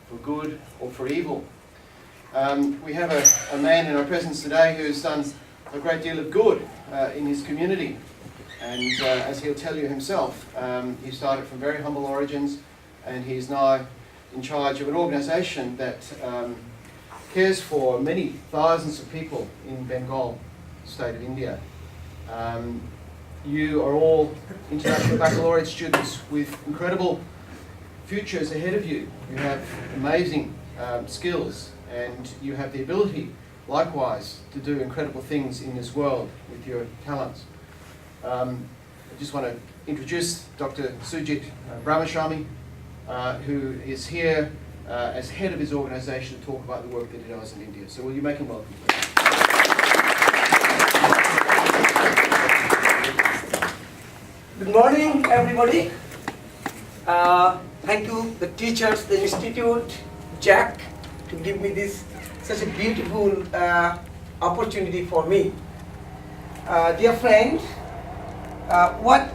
for good or for evil. We have a man in our presence today who's done a great deal of good in his community. And as he'll tell you himself, he started from very humble origins, and he's now in charge of an organisation that cares for many thousands of people in Bengal, state of India. You are all international baccalaureate students with incredible futures ahead of you. You have amazing skills, and you have the ability, likewise, to do incredible things in this world with your talents. I just want to introduce Dr. Sujit Brahmochary, who is here as head of his organisation to talk about the work that he does in India. So will you make him welcome, please? Good morning, everybody. Thank you, the teachers, the institute, Jack, to give me this such a beautiful opportunity for me. Dear friend, what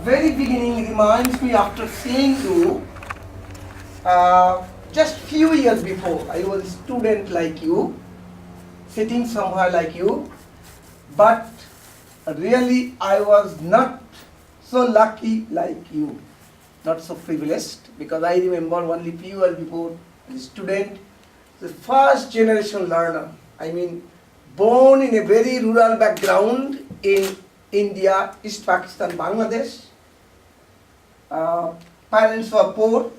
very beginning reminds me after seeing you, just few years before, I was a student like you, sitting somewhere like you, but really I was not so lucky like you, not so privileged, because I remember only few years before, a student, the first generation learner, I mean, born in a very rural background in India, East Pakistan, Bangladesh. Parents were poor,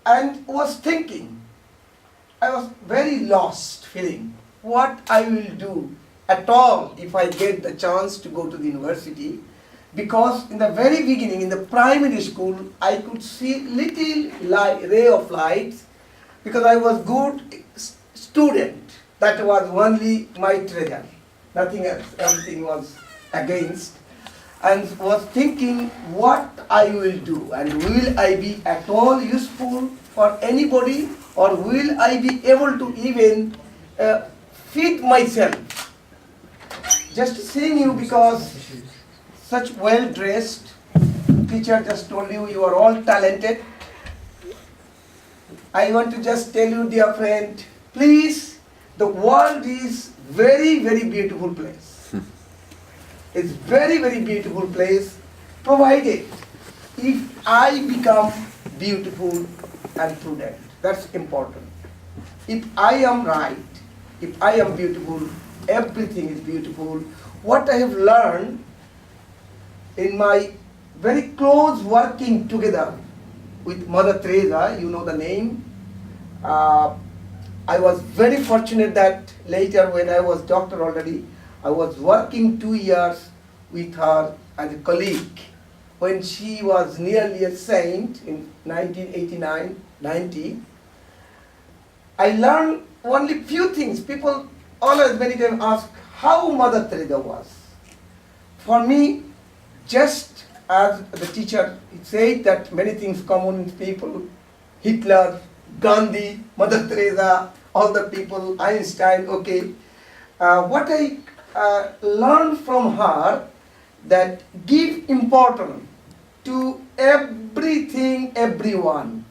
and was thinking, I was very lost feeling, what I will do at all if I get the chance to go to the university, because in the very beginning, in the primary school, I could see little ray of light, because I was good student. That was only my treasure, nothing else, everything was against, and was thinking what I will do, and will I be at all useful for anybody, or will I be able to even feed myself. Just seeing you, because such well dressed, teacher just told you, you are all talented. I want to just tell you, dear friend, please, the world is very, very beautiful place. It's very, very beautiful place, provided if I become beautiful and prudent. That's important. If I am right, if I am beautiful, everything is beautiful. What I have learned in my very close working together with Mother Theresa, you know the name. I was very fortunate that later, when I was doctor already, I was working 2 years with her as a colleague when she was nearly a saint in 1989-90. I learned only few things. People always many times ask how Mother Theresa was. For me, just as the teacher said that many things common in people, Hitler, Gandhi, Mother Teresa, all the people, Einstein, okay. What I learned from her, that give importance to everything, everyone,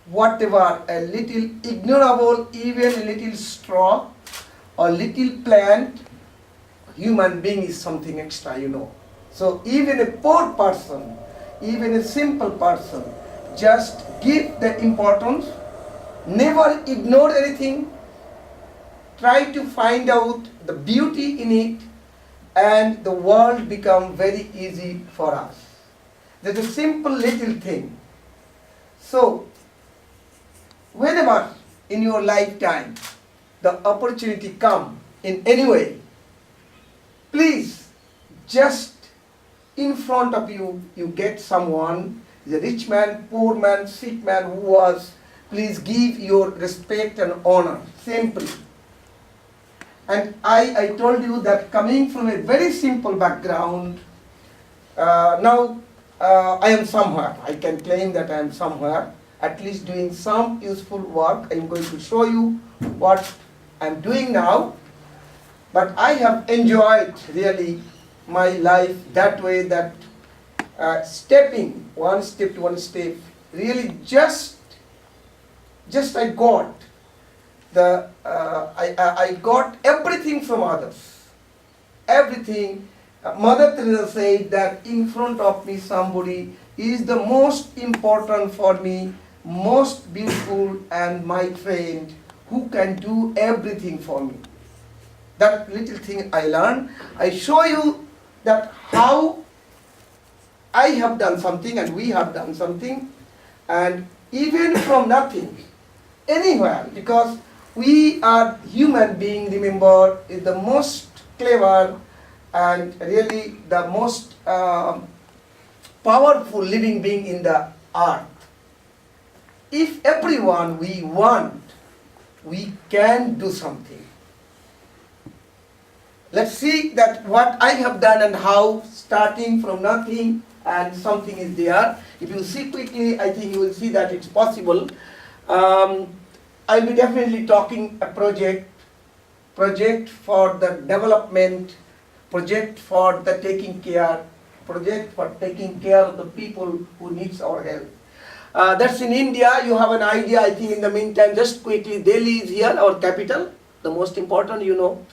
whatever, a little ignorable, even a little straw, or little plant, human being is something extra, you know. So even a poor person, even a simple person, just give the importance, never ignore anything, try to find out the beauty in it, and the world become very easy for us. That's a simple little thing. So, whenever in your lifetime the opportunity come in any way, please just in front of you, you get someone, the rich man, poor man, sick man, who was, please give your respect and honor, simply. And I told you that coming from a very simple background, now I am somewhere. I can claim that I am somewhere, at least doing some useful work. I am going to show you what I am doing now. But I have enjoyed really my life that way, that stepping one step to one step, really just I got I got everything from others. Everything. Mother Teresa said that in front of me somebody is the most important for me, most beautiful, and my friend who can do everything for me. That little thing I learned. I show you that how I have done something and we have done something, and even from nothing, anywhere, because we are human being, remember, is the most clever and really the most powerful living being in the earth. If everyone we want, we can do something. Let's see that what I have done and how, starting from nothing and something is there. If you see quickly, I think you will see that it's possible. I'll be definitely talking a project for the development, project for the taking care, project for taking care of the people who needs our help. That's in India. You have an idea, I think. In the meantime, just quickly, Delhi is here, our capital, the most important, you know.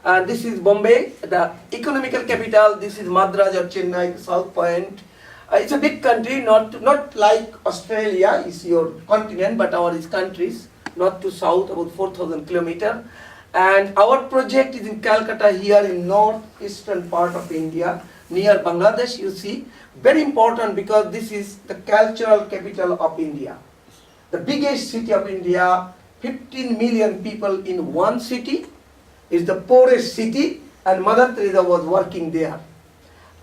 And this is Bombay, the economical capital. This is Madras or Chennai, South Point. It's a big country, not like Australia is your continent, but our is countries, north to south, about 4,000 kilometers. And our project is in Calcutta, here in northeastern part of India, near Bangladesh. You see, very important because this is the cultural capital of India, the biggest city of India. 15 million people in one city. Is the poorest city, and Mother Teresa was working there.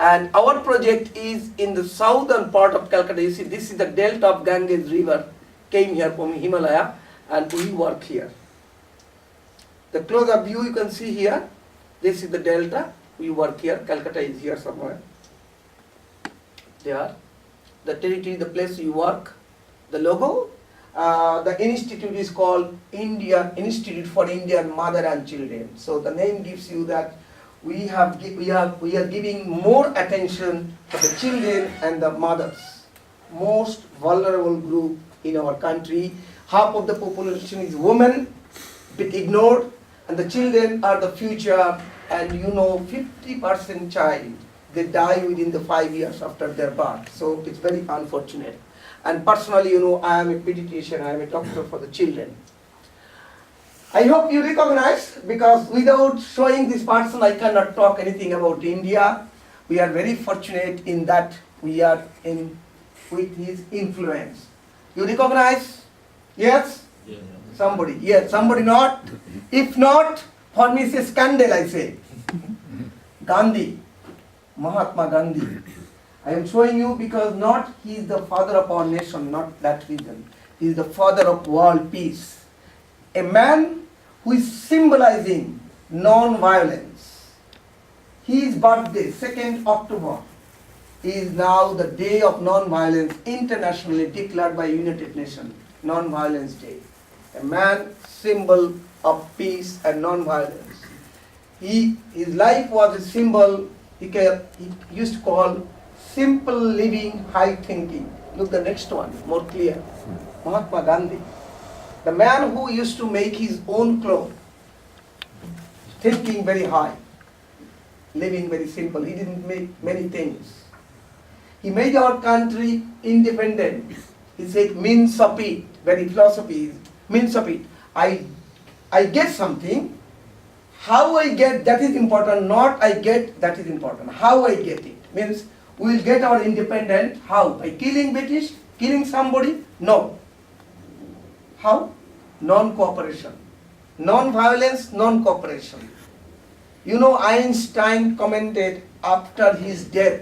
And our project is in the southern part of Calcutta. You see, this is the delta of Ganges river, came here from Himalaya, and we work here. The close-up view you can see here. This is the delta. We work here. Calcutta is here somewhere. There. The territory, the place you work. The logo. The institute is called Indian Institute for Indian Mother and Children. So the name gives you that we are giving more attention to the children and the mothers, most vulnerable group in our country. Half of the population is women, bit ignored, and the children are the future. And you know, 50% child, they die within the 5 years after their birth. So it's very unfortunate. And personally, you know, I am a pediatrician, I am a doctor for the children. I hope you recognize, because without showing this person, I cannot talk anything about India. We are very fortunate in that we are in with his influence. You recognize? Yes? Yeah. Somebody? Yes, somebody not? If not, for me it's a scandal, I say. Gandhi, Mahatma Gandhi. I am showing you because not he is the father of our nation, not that reason. He is the father of world peace. A man who is symbolizing non-violence. His birthday, 2nd October, is now the day of non-violence, internationally declared by United Nations, Non-Violence Day. A man, symbol of peace and non-violence. His life was a symbol he used to call simple living, high thinking. Look the next one, more clear. Mahatma Gandhi. The man who used to make his own clothes, thinking very high, living very simple. He didn't make many things. He made our country independent. He said, means of it, very philosophy is, means of it. I get something, how I get, that is important, not I get, that is important. How I get it, means we will get our independence, how? By killing British, killing somebody? No. How? Non-cooperation. Non-violence, non-cooperation. You know, Einstein commented after his death,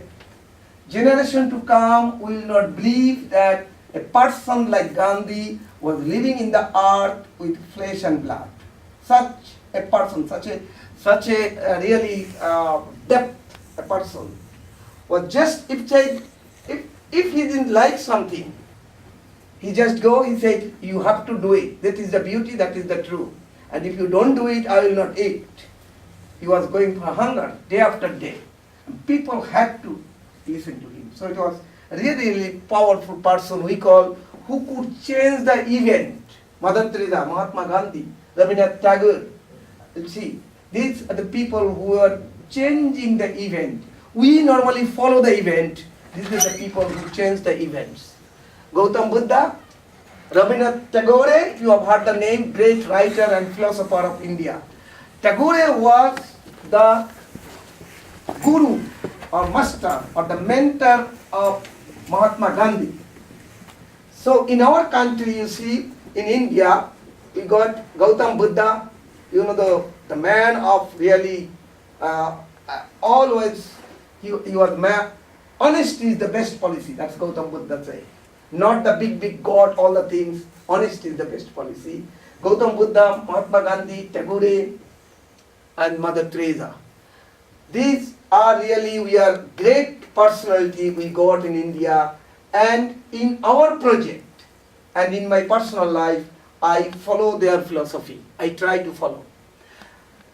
generation to come will not believe that a person like Gandhi was living in the earth with flesh and blood. Such a person, such a really depth a person was just, if he didn't like something, he just go, he said, you have to do it. That is the beauty, that is the truth. And if you don't do it, I will not eat. He was going for hunger day after day. And people had to listen to him. So it was really powerful person we call who could change the event. Mother Teresa, Mahatma Gandhi, Rabindranath Tagore. You see, these are the people who are changing the event. We normally follow the event. These are the people who change the events. Gautam Buddha, Rabindranath Tagore, you have heard the name, great writer and philosopher of India. Tagore was the guru or master or the mentor of Mahatma Gandhi. So in our country, you see, in India, we got Gautam Buddha, you know, the man of really always, he was man. Honesty is the best policy, that's Gautam Buddha say. Not the big God, all the things. Honesty is the best policy. Gautam Buddha, Mahatma Gandhi, Tagore, and Mother Teresa. These are really, we are great personality we got in India, and in our project and in my personal life, I follow their philosophy. I try to follow.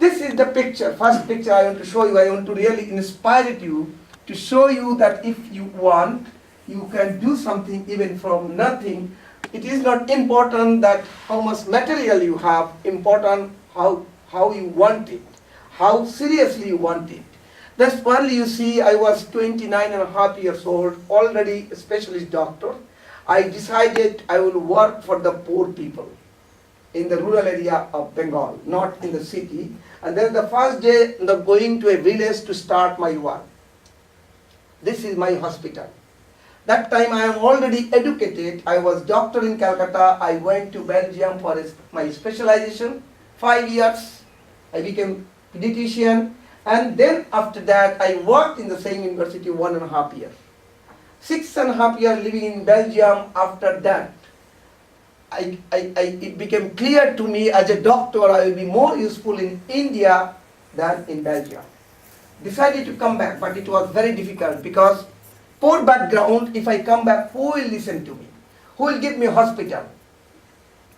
This is the picture, first picture I want to show you. I want to really inspire you to show you that if you want, you can do something even from nothing. It is not important that how much material you have, important how you want it, how seriously you want it. That's why you see I was 29.5 years old, already a specialist doctor. I decided I will work for the poor people in the rural area of Bengal, not in the city. And then the first day going to a village to start my work. This is my hospital. That time I am already educated. I was doctor in Calcutta. I went to Belgium for my specialization. 5 years. I became pediatrician. And then after that I worked in the same university 1.5 years. 6.5 years living in Belgium. After that, it became clear to me as a doctor I will be more useful in India than in Belgium. Decided to come back, but it was very difficult because poor background. If I come back, who will listen to me? Who will give me a hospital?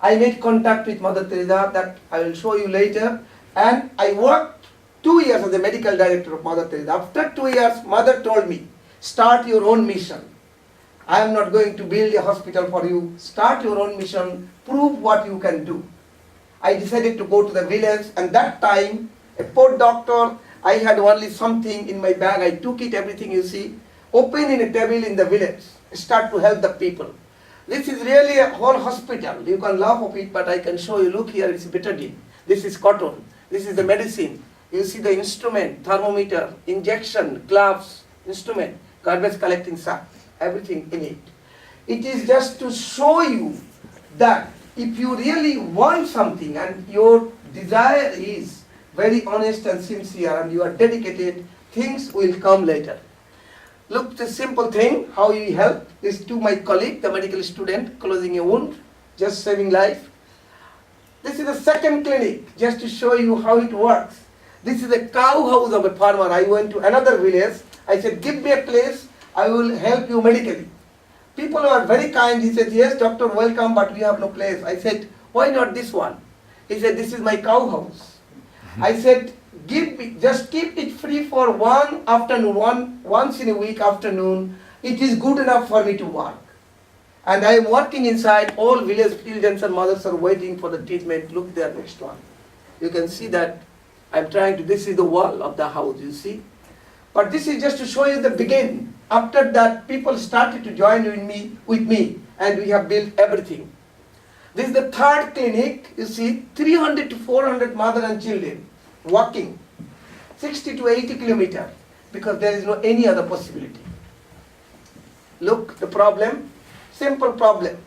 I made contact with Mother Teresa, that I will show you later, and I worked 2 years as the medical director of Mother Teresa. After 2 years, Mother told me, start your own mission. I am not going to build a hospital for you. Start your own mission, prove what you can do. I decided to go to the village, and that time, a poor doctor, I had only something in my bag. I took it, everything you see, open in a table in the village, start to help the people. This is really a whole hospital. You can laugh of it, but I can show you. Look here, it's betadine. This is cotton. This is the medicine. You see the instrument, thermometer, injection, gloves, instrument, garbage collecting sack, everything in it. It is just to show you that if you really want something and your desire is very honest and sincere and you are dedicated, things will come later. Look, the simple thing, how you help. This to my colleague, the medical student, closing a wound, just saving life. This is the second clinic, just to show you how it works. This is a cow house of a farmer. I went to another village. I said, give me a place, I will help you medically. People are very kind. He said, yes, doctor, welcome, but we have no place. I said, why not this one? He said, this is my cow house. I said, just keep it free for one afternoon, once in a week afternoon. It is good enough for me to work. And I am working inside. All village children and mothers are waiting for the treatment. Look there, next one. You can see that I'm trying to, this is the wall of the house, you see. But this is just to show you the beginning. After that, people started to join with me, and we have built everything. This is the third clinic. You see, 300 to 400 mother and children walking 60 to 80 kilometers because there is no any other possibility. Look, the problem, simple problem.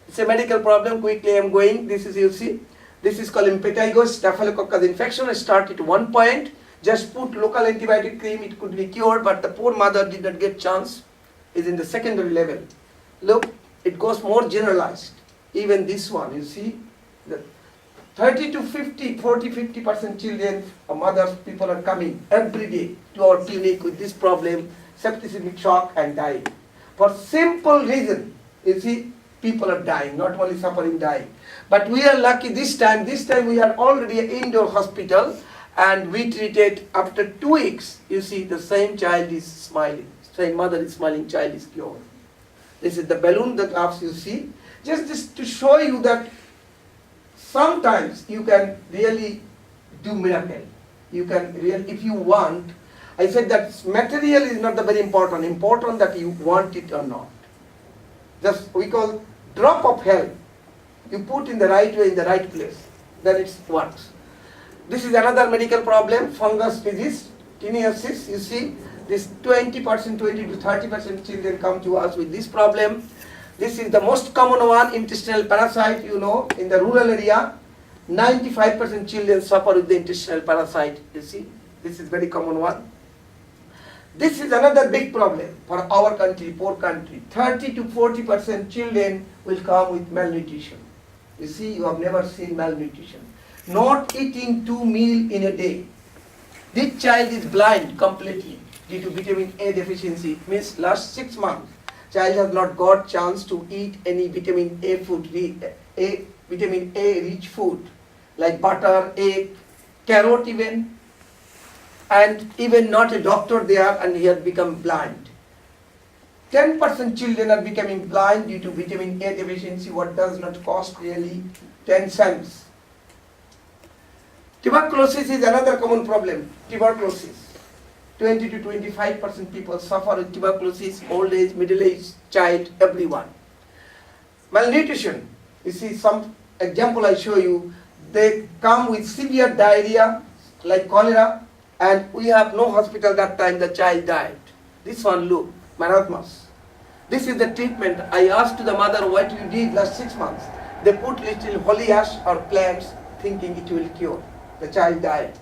It's a medical problem. Quickly I am going. This is, you see, this is called impetigo, staphylococcus infection. I start at one point. Just put local antibiotic cream, it could be cured, but the poor mother did not get chance. Is in the secondary level. Look, it goes more generalized. Even this one, you see, the 30 to 50, 40-50% children, mothers, people are coming every day to our clinic with this problem, septicemic shock and dying. For simple reason, you see, people are dying, not only suffering, dying. But we are lucky this time we are already an indoor hospital, and we treated after 2 weeks, you see, the same child is smiling, saying mother is smiling, child is cured. This is the balloon, the graphs you see. Just to show you that sometimes you can really do miracle. You can really, if you want, I said that material is not the very important. Important that you want it or not. Just we call drop of help. You put in the right way, in the right place, then it works. This is another medical problem, fungus disease, tinnitus. You see, this 20%, 20 to 30% children come to us with this problem. This is the most common one, intestinal parasite, you know, in the rural area. 95% children suffer with the intestinal parasite, you see. This is very common one. This is another big problem for our country, poor country. 30 to 40% children will come with malnutrition. You see, you have never seen malnutrition. Not eating 2 meals in a day. This child is blind completely due to vitamin A deficiency. Means last 6 months, child has not got chance to eat any vitamin A food, vitamin A rich food like butter, egg, carrot even, and even not a doctor there, and he has become blind. 10% children are becoming blind due to vitamin A deficiency, what does not cost really 10 cents. Tuberculosis is another common problem. Tuberculosis. 20 to 25% people suffer with tuberculosis, old age, middle age, child, everyone. Malnutrition. You see some example I show you. They come with severe diarrhea like cholera, and we have no hospital that time, the child died. This one, look, marasmus. This is the treatment. I asked the mother what you did last 6 months. They put little holy ash or plants thinking it will cure. The child died.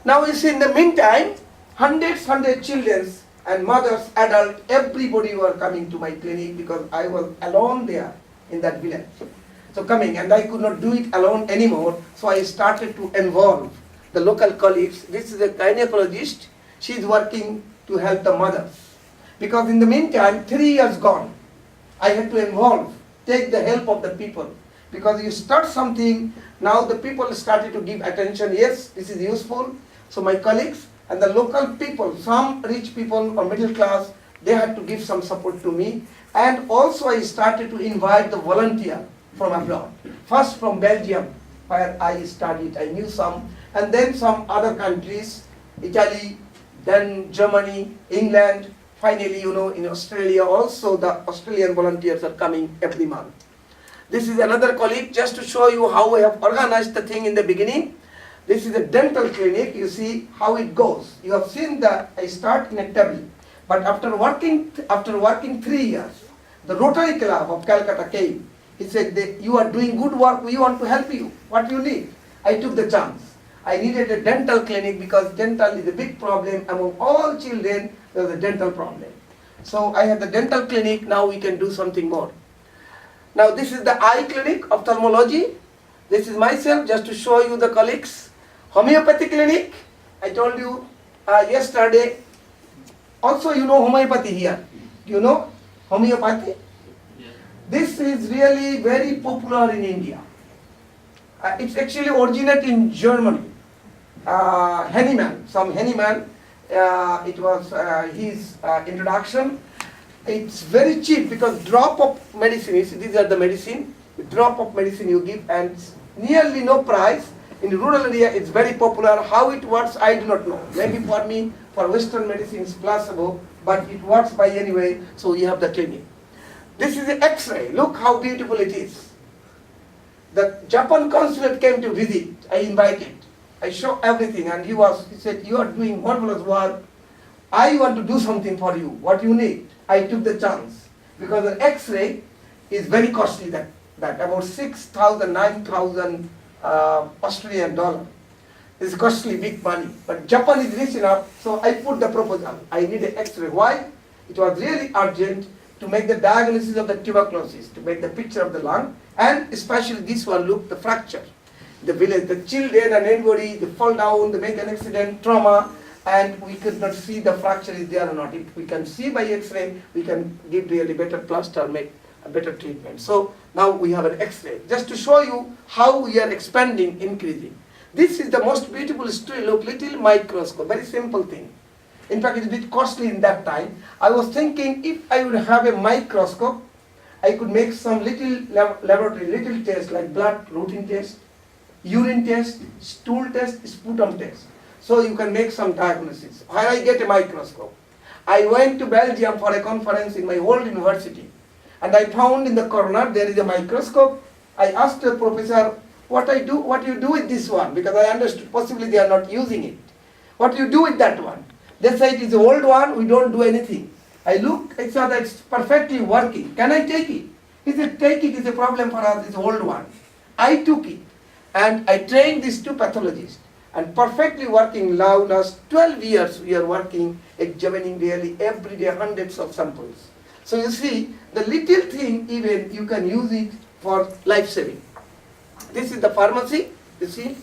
Now you see, in the meantime, hundreds children and mothers, adults, everybody were coming to my clinic because I was alone there in that village. So coming, and I could not do it alone anymore, so I started to involve the local colleagues. This is a gynecologist. She is working to help the mothers. Because in the meantime, 3 years gone, I had to involve, take the help of the people. Because you start something, now the people started to give attention, yes, this is useful. So my colleagues and the local people, some rich people or middle class, they had to give some support to me. And also I started to invite the volunteer from abroad. First from Belgium, where I studied, I knew some. And then some other countries, Italy, then Germany, England. Finally, you know, in Australia also, the Australian volunteers are coming every month. This is another colleague, just to show you how I have organized the thing in the beginning. This is a dental clinic. You see how it goes. You have seen that I start in a table. But after working 3 years, the Rotary Club of Calcutta came. He said, you are doing good work, we want to help you. What you need? I took the chance. I needed a dental clinic because dental is a big problem among all children. There's a dental problem. So I have the dental clinic. Now we can do something more. Now this is the eye clinic, ophthalmology. This is myself, just to show you the colleagues. Homeopathy clinic. I told you yesterday. Also, you know homeopathy here. Do you know homeopathy? Yeah. This is really very popular in India. It's actually originated in Germany. Henneman, some Henneman, it was his introduction. It's very cheap because drop of medicine, you see, these are the medicine, the drop of medicine you give, and nearly no price. In the rural area, it's very popular. How it works, I do not know. Maybe for me, for Western medicine, it's placebo, but it works by anyway, so you have the clinic. This is the X-ray. Look how beautiful it is. The Japan consulate came to visit. I invited. I show everything, and he said, you are doing marvelous work. I want to do something for you. What you need? I took the chance. Because an X-ray is very costly, that about 6,000, 9,000 Australian dollar. It's costly, big money. But Japan is rich enough, so I put the proposal. I need an X-ray. Why? It was really urgent to make the diagnosis of the tuberculosis, to make the picture of the lung, and especially this one, look, the fracture. The village, the children and anybody, they fall down, they make an accident, trauma, and we could not see the fracture is there or not. If we can see by X-ray, we can give really better plaster, make a better treatment. So now we have an X-ray, just to show you how we are expanding, increasing. This is the most beautiful story. Look, little microscope, very simple thing. In fact, it's a bit costly in that time. I was thinking if I would have a microscope, I could make some little laboratory, little test like blood routine test, urine test, stool test, sputum test. So you can make some diagnosis. Where I get a microscope. I went to Belgium for a conference in my old university, and I found in the corner there is a microscope. I asked the professor, what do you do with this one? Because I understood possibly they are not using it. What do you do with that one? They say it is an old one, we don't do anything. I look, I saw that it's perfectly working. Can I take it? He said, take it, it's a problem for us, it's an old one. I took it, and I trained these two pathologists, and perfectly working now. Last 12 years we are working, examining really every day hundreds of samples. So you see, the little thing even you can use it for life-saving. This is the pharmacy, you see.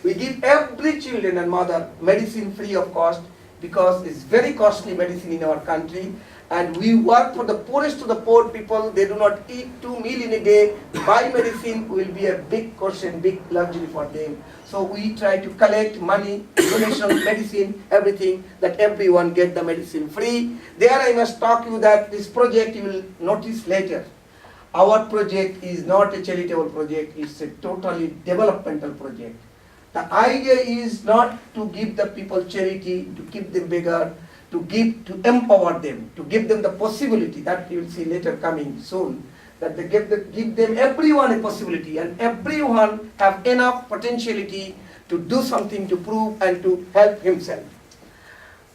We give every children and mother medicine free of cost, because it's very costly medicine in our country, and we work for the poorest of the poor people. They do not eat 2 meals in a day. Buy medicine will be a big question, big luxury for them. So we try to collect money, donation, medicine, everything, that everyone get the medicine free. There I must talk you that this project you will notice later. Our project is not a charitable project, it's a totally developmental project. The idea is not to give the people charity, to keep them beggar, to empower them, to give them the possibility, that you will see later coming soon, that they give them everyone a possibility, and everyone have enough potentiality to do something, to prove and to help himself.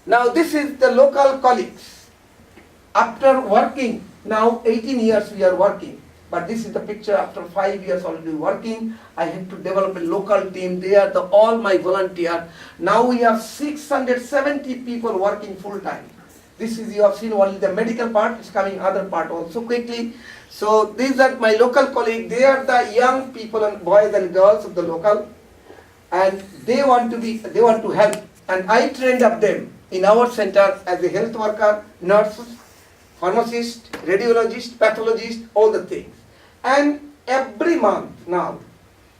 Now this is the local colleagues. After working, now 18 years we are working. But this is the picture after 5 years already working. I had to develop a local team. They are all my volunteers. Now we have 670 people working full time. This is, you have seen only the medical part, is coming other part also quickly. So these are my local colleagues. They are the young people and boys and girls of the local, and they want to help. And I trained up them in our center as a health worker, nurses, pharmacist, radiologist, pathologist, all the things. And every month now,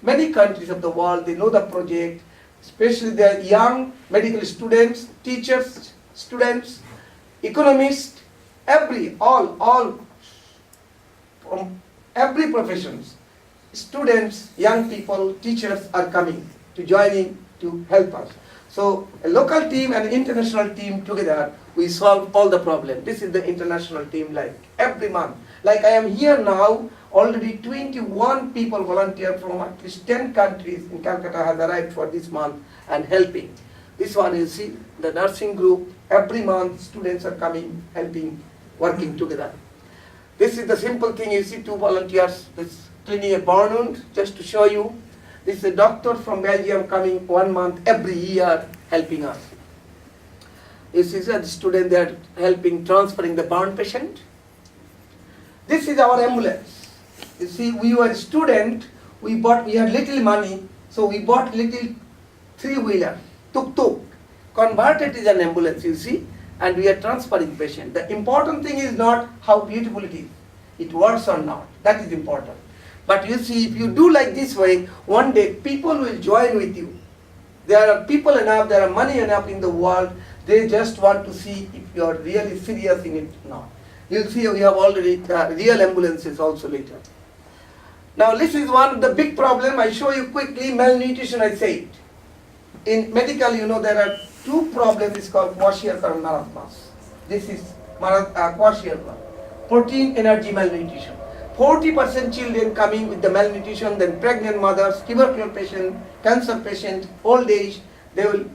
many countries of the world, they know the project, especially the young medical students, teachers, students, economists, all from every professions, students, young people, teachers are coming to joining to help us. So a local team and an international team together, we solve all the problems. This is the international team, like every month. Like I am here now, already 21 people volunteer from at least 10 countries in Calcutta has arrived for this month and helping. This one you see, the nursing group, every month students are coming, helping, working together. This is the simple thing, you see 2 volunteers, this cleaning a burn wound, just to show you. This is a doctor from Belgium coming 1 month every year helping us. This is a student, they are helping transferring the burn patient. This is our ambulance. You see, we were a student, we had little money, so we bought little 3-wheeler, tuk-tuk, converted is an ambulance, you see, and we are transferring patient. The important thing is not how beautiful it works or not, that is important. But you see, if you do like this way, one day people will join with you. There are people enough, there are money enough in the world, they just want to see if you are really serious in it or not. You'll see we have already real ambulances also later. Now this is one of the big problem. I show you quickly, malnutrition I said. In medical, you know, there are 2 problems, it's called kwashiorkor and marasmus. This is kwashiorkor, protein energy malnutrition. 40% children coming with the malnutrition, then pregnant mothers, tuberculosis patient, cancer patient, old age,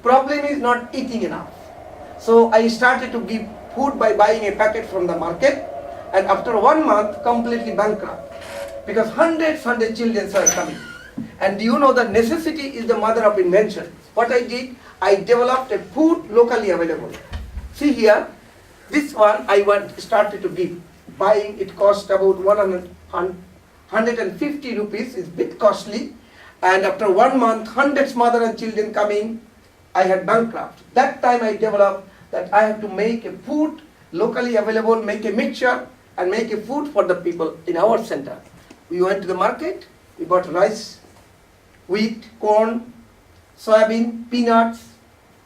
problem is not eating enough. So I started to give food by buying a packet from the market, and after 1 month completely bankrupt, because hundreds children are coming. And you know the necessity is the mother of invention. What I did, I developed a food locally available. See here, this one I started to give. Buying, it cost about 150 rupees, it's a bit costly, and after 1 month, hundreds mother and children coming, I had bankrupt. That time I developed that I have to make a food locally available, make a mixture and make a food for the people in our center. We went to the market, we bought rice, wheat, corn, soybean, peanuts,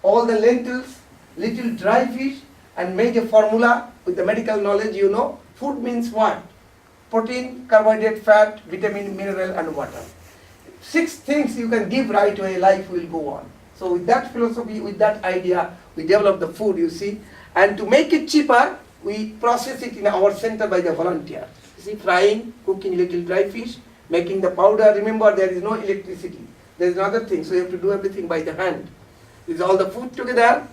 all the lentils, little dry fish, and made a formula with the medical knowledge, you know. Food means what? Protein, carbohydrate, fat, vitamin, mineral, and water. 6 things you can give right away, life will go on. So with that philosophy, with that idea, we develop the food, you see. And to make it cheaper, we process it in our center by the volunteers. You see, frying, cooking little dry fish, making the powder. Remember, there is no electricity. There is another thing, so you have to do everything by the hand. With all the food together,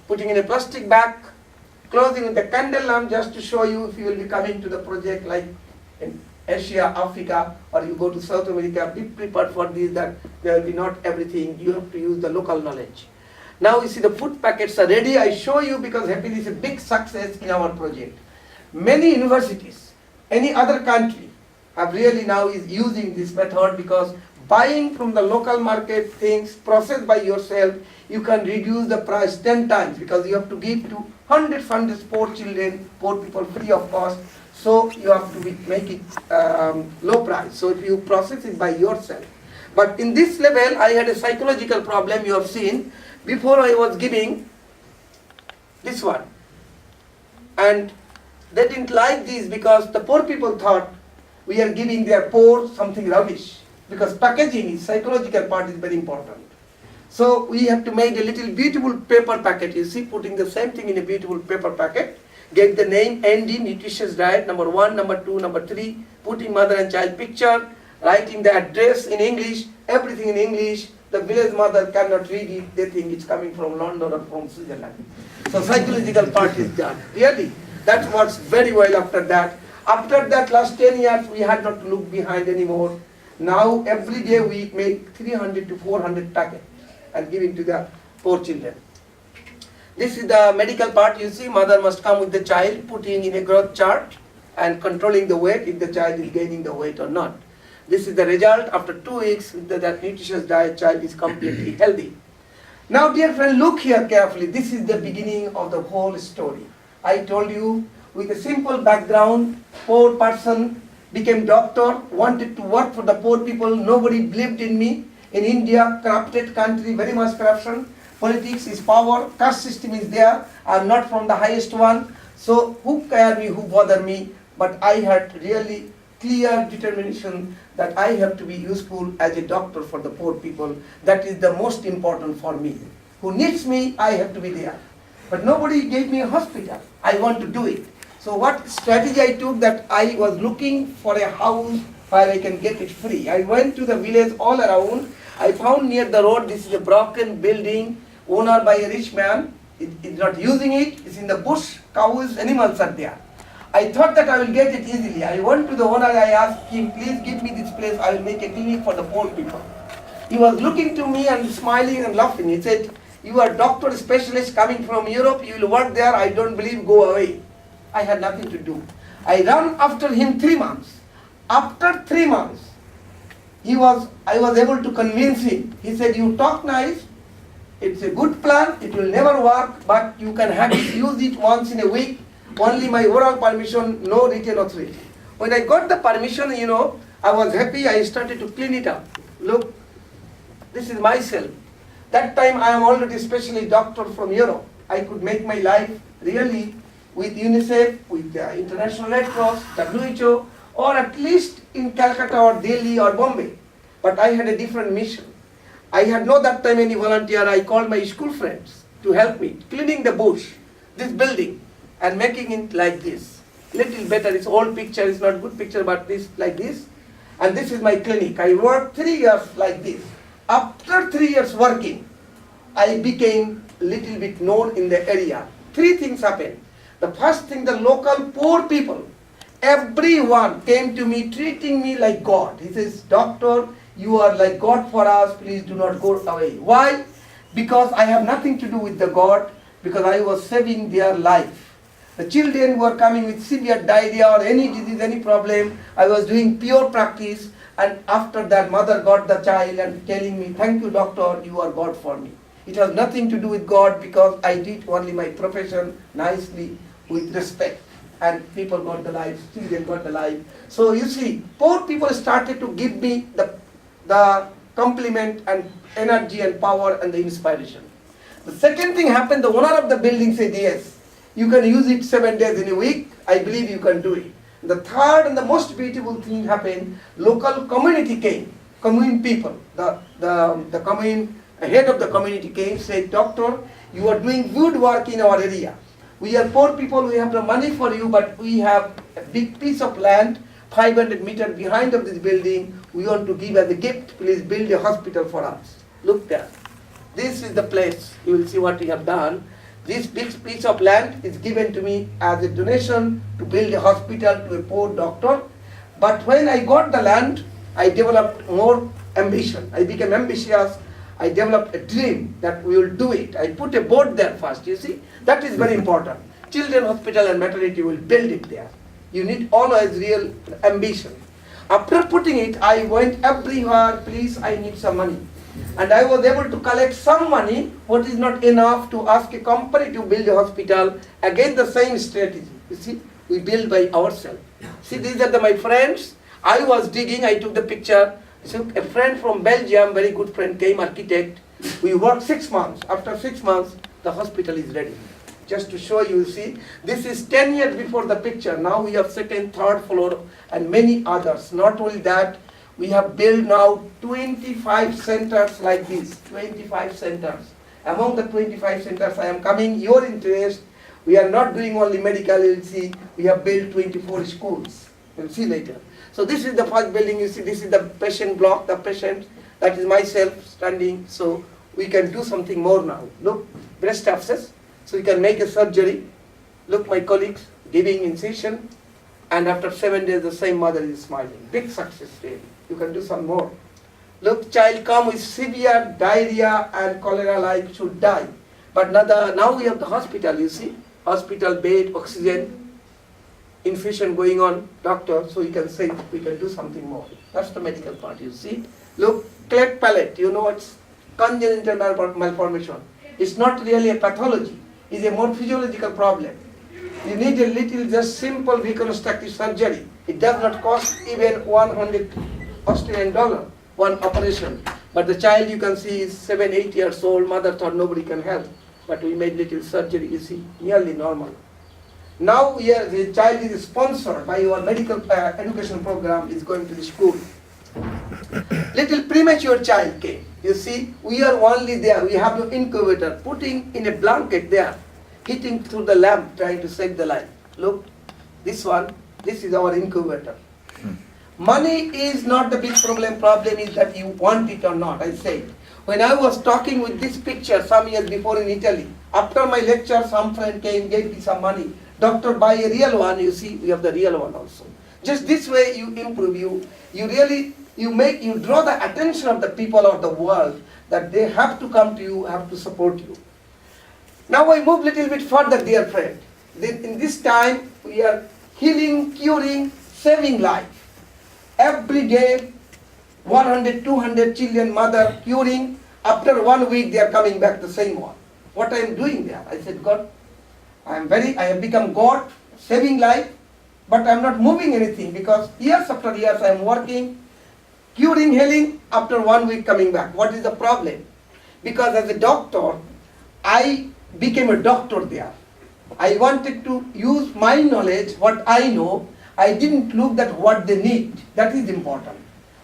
putting in a plastic bag, closing with the candle lamp, just to show you if you will be coming to the project like in Asia, Africa, or you go to South America, be prepared for this, that there will be not everything. You have to use the local knowledge. Now you see the food packets are ready. I show you because happily is a big success in our project. Many universities, any other country, have really now is using this method, because buying from the local market things processed by yourself, you can reduce the price 10 times, because you have to give to hundreds poor children, poor people free of cost. So you have to make it low price. So if you process it by yourself. But in this level, I had a psychological problem. You have seen before I was giving this one, and they didn't like this because the poor people thought we are giving their poor something rubbish, because packaging is psychological part is very important. So we have to make a little beautiful paper packet. You see, putting the same thing in a beautiful paper packet. Get the name ND, nutritious diet, number 1, number 2, number 3, putting mother and child picture, writing the address in English, everything in English. The village mother cannot read it, they think it's coming from London or from Switzerland. So psychological part is done. Really, that works very well after that. After that, last 10 years, we had not to look behind anymore. Now, every day we make 300 to 400 packets and giving to the poor children. This is the medical part. You see, mother must come with the child, putting in a growth chart and controlling the weight, if the child is gaining the weight or not. This is the result after 2 weeks with that nutritious diet, child is completely healthy. Now, dear friend, look here carefully. This is the beginning of the whole story. I told you, with a simple background, poor person, became doctor, wanted to work for the poor people. Nobody believed in me. In India, corrupted country, very much corruption. Politics is power, caste system is there. I am not from the highest one. So who care me, who bother me? But I had really clear determination that I have to be useful as a doctor for the poor people. That is the most important for me. Who needs me, I have to be there. But nobody gave me a hospital. I want to do it. So what strategy I took, that I was looking for a house where I can get it free. I went to the village all around. I found near the road, this is a broken building, owned by a rich man. It's not using it. It's in the bush. Cows, animals are there. I thought that I will get it easily. I went to the owner. I asked him, please give me this place. I will make a clinic for the poor people. He was looking to me and smiling and laughing. He said, you are doctor specialist coming from Europe. You will work there. I don't believe. Go away. I had nothing to do. I ran after him 3 months. After 3 months, I was able to convince him. He said, you talk nice. It's a good plan, it will never work, but you can have it, use it once in a week, only my oral permission, no written authority. When I got the permission, I was happy, I started to clean it up. Look, this is myself. That time I am already specialist doctor from Europe. I could make my life really with UNICEF, with the International Red Cross, WHO, or at least in Calcutta or Delhi or Bombay. But I had a different mission. I had not that time any volunteer. I called my school friends to help me, cleaning the bush, this building, and making it like this. Little better, it's old picture, it's not good picture, but this like this. And this is my clinic. I worked 3 years like this. After 3 years working, I became little bit known in the area. 3 things happened. The first thing, the local poor people, everyone came to me treating me like God. He says, doctor, you are like God for us, please do not go away. Why? Because I have nothing to do with the God, because I was saving their life. The children who are coming with severe diarrhea or any disease, any problem, I was doing pure practice, and after that mother got the child and telling me, thank you doctor, you are God for me. It has nothing to do with God, because I did only my profession nicely with respect. And people got the life, children got the life. So you see, poor people started to give me the compliment and energy and power and the inspiration. The second thing happened, the owner of the building said, yes, you can use it 7 days in a week, I believe you can do it. The third and the most beautiful thing happened, local community came, commune people, the commune, head of the community came, said, doctor, you are doing good work in our area. We are poor people, we have no money for you, but we have a big piece of land, 500 meters behind of this building, we want to give as a gift, please build a hospital for us. Look there. This is the place, you will see what we have done. This big piece of land is given to me as a donation to build a hospital to a poor doctor. But when I got the land, I developed more ambition. I became ambitious. I developed a dream that we will do it. I put a board there first, you see. That is very important. Children hospital and maternity will build it there. You need always real ambition. After putting it, I went everywhere, please, I need some money. And I was able to collect some money, what is not enough to ask a company to build a hospital. Again, the same strategy. You see, we build by ourselves. See, these are my friends. I was digging, I took the picture. So a friend from Belgium, very good friend, came, architect. We worked 6 months. After 6 months, the hospital is ready. Just to show you, see, this is 10 years before the picture. Now we have second, third floor, and many others. Not only that, we have built now 25 centers like this, 25 centers. Among the 25 centers, I am coming, your interest, we are not doing only medical, you'll see, we have built 24 schools. You'll see later. So this is the first building, you see, this is the patient block, the patient, that is myself standing, so we can do something more now. Look, breast abscess, so we can make a surgery. Look, my colleagues, giving incision, and after 7 days, the same mother is smiling. Big success really. You can do some more. Look, child come with severe diarrhea and cholera-like should die. But now we have the hospital, you see. Hospital bed, oxygen, infusion going on, doctor, so you can say we can do something more. That's the medical part, you see. Look, cleft palate, you know it's congenital malformation. It's not really a pathology. It's a more physiological problem. You need a little just simple reconstructive surgery. It does not cost even 100 Australian dollar, one operation. But the child you can see is 7, 8 years old, mother thought nobody can help. But we made little surgery, you see, nearly normal. Now the child is sponsored by our medical education program, is going to the school. Little premature child came. You see, we are only there, we have no incubator, putting in a blanket there, hitting through the lamp, trying to save the life. Look, this one, this is our incubator. Money is not the big problem. Problem is that you want it or not, I said. When I was talking with this picture some years before in Italy, after my lecture, some friend came, gave me some money. Doctor, buy a real one, you see, we have the real one also. Just this way you improve, you draw the attention of the people of the world that they have to come to you, have to support you. Now I move little bit further, dear friend. In this time, we are healing, curing, saving life. Every day, 100, 200 children, mother curing. After 1 week, they are coming back the same one. What I am doing there? I said, God, I have become God, saving life, but I am not moving anything because years after years I am working, curing, healing, after 1 week coming back. What is the problem? Because as a doctor, I became a doctor there. I wanted to use my knowledge, what I know. I didn't look at what they need. That is important.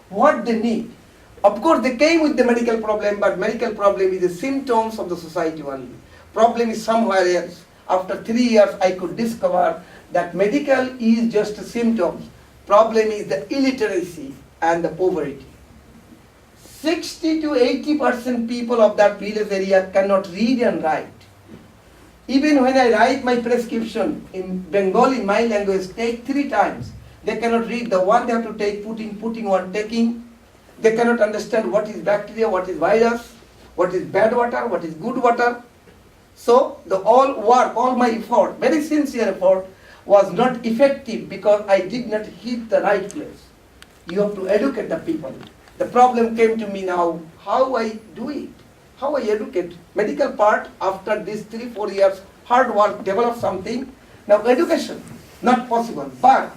What they need. Of course, they came with the medical problem, but medical problem is the symptoms of the society only. Problem is somewhere else. After 3 years, I could discover that medical is just a symptom. Problem is the illiteracy and the poverty. 60 to 80% people of that village area cannot read and write. Even when I write my prescription in Bengali, my language, take 3 times. They cannot read. The one they have to take, putting one, taking. They cannot understand what is bacteria, what is virus, what is bad water, what is good water. So all my effort, very sincere effort, was not effective because I did not hit the right place. You have to educate the people. The problem came to me now, how I do it. How I educate. Medical part, after these 3-4 years, hard work, develop something. Now education, not possible. But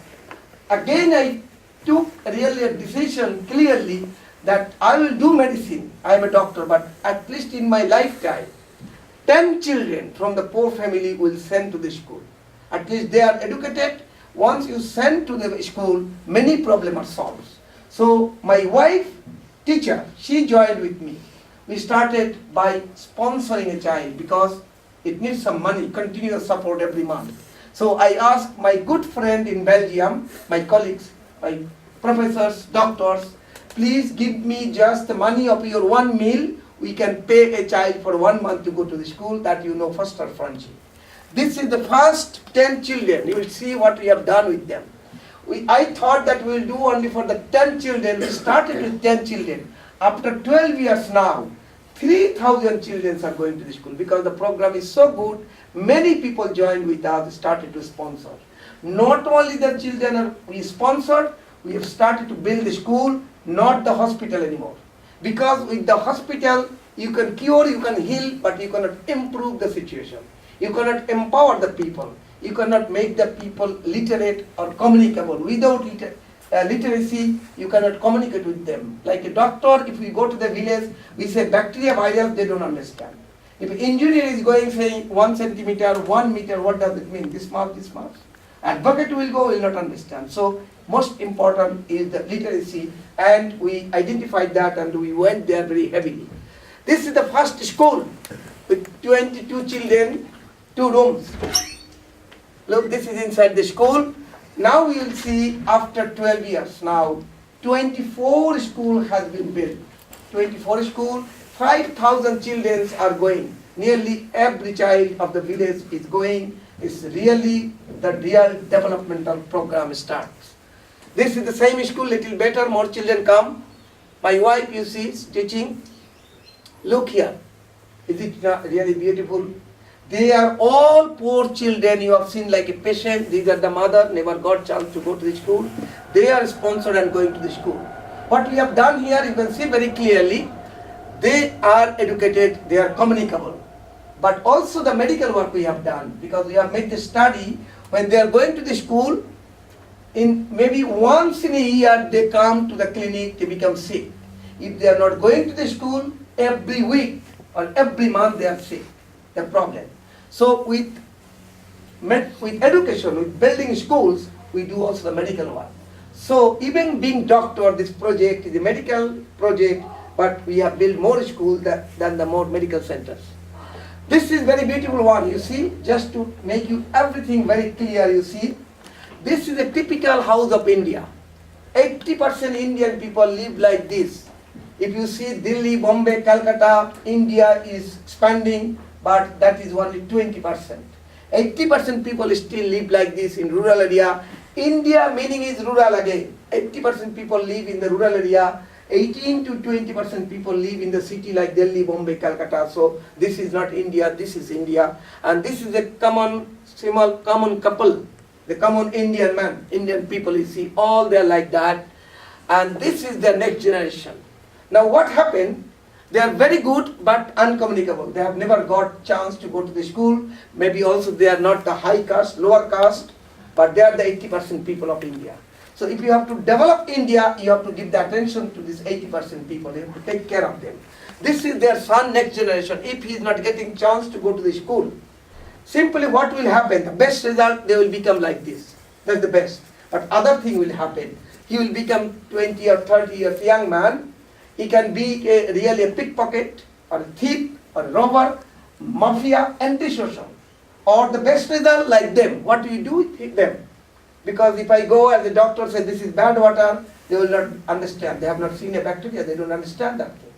again I took really a decision clearly that I will do medicine. I am a doctor, but at least in my lifetime, 10 children from the poor family will send to the school. At least they are educated. Once you send to the school, many problems are solved. So my wife, teacher, she joined with me. We started by sponsoring a child because it needs some money, continuous support every month. So I asked my good friend in Belgium, my colleagues, my professors, doctors, please give me just the money of your one meal. We can pay a child for 1 month to go to the school that you know first or French. This is the first 10 children. You will see what we have done with them. I thought that we will do only for the 10 children. We started with 10 children. After 12 years now, 3,000 children are going to the school because the program is so good. Many people joined with us, started to sponsor. Not only the children are we sponsored, we have started to build the school, not the hospital anymore. Because with the hospital, you can cure, you can heal, but you cannot improve the situation. You cannot empower the people. You cannot make the people literate or communicable. Without literacy, you cannot communicate with them. Like a doctor, if we go to the village, we say bacteria, virus, they don't understand. If an engineer is going saying 1 centimeter, 1 meter, what does it mean? This much, this much. Advocate will go, will not understand. So most important is the literacy, and we identified that and we went there very heavily. This is the first school with 22 children, 2 rooms. Look, this is inside the school. Now we will see after 12 years now, 24 school has been built. 24 school, 5,000 children are going. Nearly every child of the village is going. It's really the real developmental program starts. This is the same school, little better, more children come. My wife, you see, is teaching. Look here. Is it not really beautiful? They are all poor children. You have seen like a patient. These are the mother, never got chance to go to the school. They are sponsored and going to the school. What we have done here, you can see very clearly. They are educated, they are communicable. But also the medical work we have done, because we have made the study, when they are going to the school, in maybe once in a year they come to the clinic, they become sick. If they are not going to the school, every week or every month they are sick. The problem. So with education, with building schools, we do also the medical work. So even being doctor, this project is a medical project, but we have built more schools than the more medical centers. This is very beautiful one, you see, just to make you everything very clear, you see. This is a typical house of India. 80% Indian people live like this. If you see Delhi, Bombay, Calcutta, India is expanding, but that is only 20%. 80% people still live like this in rural area. India meaning is rural again. 80% people live in the rural area. 18 to 20% people live in the city like Delhi, Bombay, Calcutta. So this is not India, this is India. And this is a common couple, the common Indian man, Indian people, you see, all they are like that. And this is the next generation. Now what happened? They are very good but uncommunicable. They have never got chance to go to the school. Maybe also they are not the high caste, lower caste, but they are the 80% people of India. So if you have to develop India, you have to give the attention to these 80% people. You have to take care of them. This is their son, next generation. If he is not getting chance to go to the school, simply what will happen? The best result, they will become like this. That's the best. But other thing will happen. He will become 20 or 30 years young man. He can be really a pickpocket, or a thief, or a robber, mafia, antisocial. Or the best result like them. What do you do with them? Because if I go as a doctor say this is bad water, they will not understand. They have not seen a bacteria, they don't understand that thing.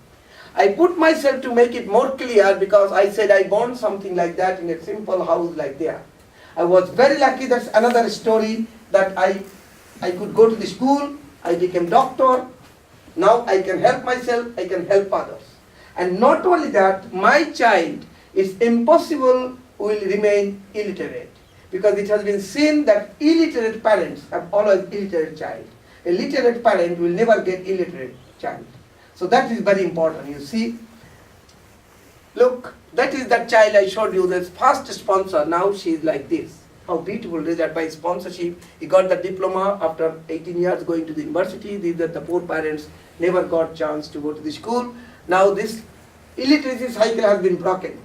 I put myself to make it more clear because I said I born something like that in a simple house like there. I was very lucky. That's another story that I could go to the school, I became doctor. Now I can help myself, I can help others. And not only that, my child is impossible will remain illiterate. Because it has been seen that illiterate parents have always illiterate child. A literate parent will never get illiterate child. So that is very important, you see. Look, that is that child I showed you, the first sponsor. Now she is like this. How beautiful result by sponsorship. He got the diploma after 18 years going to the university. These are the poor parents, never got chance to go to the school. Now this illiteracy cycle has been broken.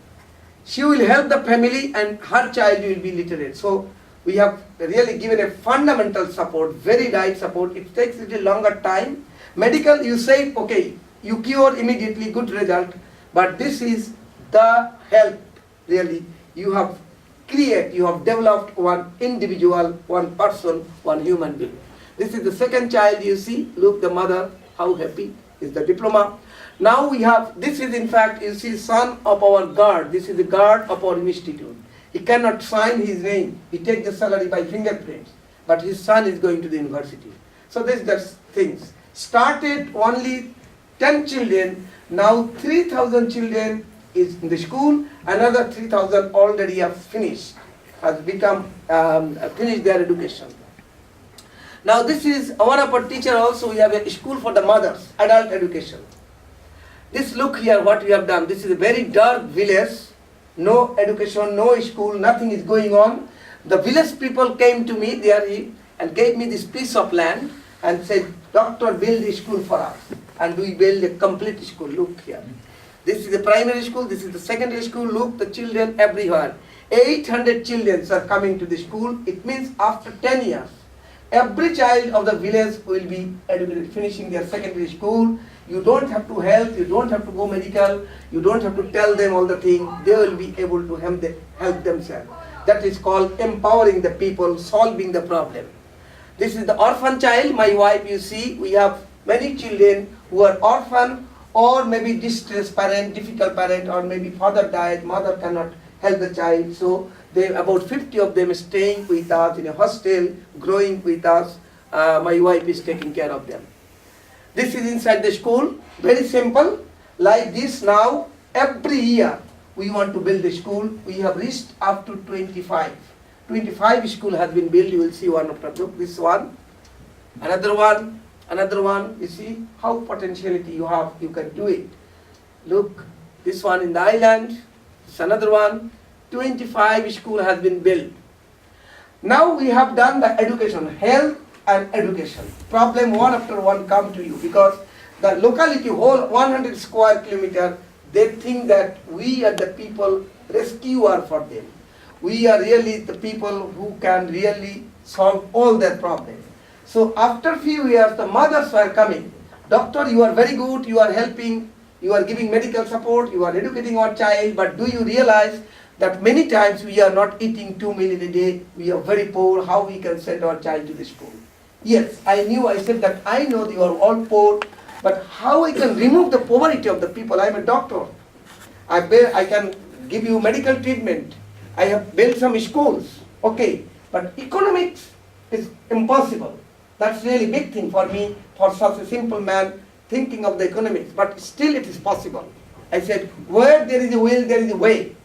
She will help the family and her child will be literate. So we have really given a fundamental support, very right support. It takes a little longer time. Medical, you say, okay, you cure immediately, good result. But this is the help, really. You have developed one individual, one person, one human being. This is the second child you see. Look, the mother, how happy is the diploma. Now we have, this is in fact, you see, son of our guard. This is the guard of our institute. He cannot sign his name. He takes the salary by fingerprints. But his son is going to the university. So this is the things. Started only 10 children. Now 3,000 children is in the school. Another 3,000 already have finished, has become, finished their education. Now this is one of our teacher also. We have a school for the mothers, adult education. This look here what we have done. This is a very dark village. No education, no school, nothing is going on. The village people came to me there and gave me this piece of land and said, doctor, build a school for us. And we build a complete school. Look here. This is the primary school, this is the secondary school. Look, the children everywhere. 800 children are coming to the school. It means after 10 years, every child of the village will be educated, finishing their secondary school. You don't have to help, you don't have to go medical, you don't have to tell them all the things. They will be able to help themselves. That is called empowering the people, solving the problem. This is the orphan child. My wife, you see, we have many children who are orphan or maybe distressed parent, difficult parent, or maybe father died, mother cannot help the child. So about 50 of them staying with us in a hostel, growing with us. My wife is taking care of them. This is inside the school, very simple. Like this now, every year we want to build a school. We have reached up to 25. 25 school has been built. You will see one after look, this one, another one, another one. You see how potentiality you have, you can do it. Look, this one in the island, it's another one. 25 school has been built. Now we have done the education, health and education. Problem one after one come to you because the locality, whole 100 square kilometer, they think that we are the people rescuer for them. We are really the people who can really solve all their problems. So after few years, the mothers were coming. Doctor, you are very good, you are helping, you are giving medical support, you are educating our child, but do you realize that many times we are not eating 2 meals a day, we are very poor, how we can send our child to the school? Yes, I said that I know you are all poor, but how I can remove the poverty of the people? I am a doctor. I can give you medical treatment. I have built some schools. Okay, but economics is impossible. That's really big thing for me, for such a simple man thinking of the economics, but still it is possible. I said, where there is a will, there is a way.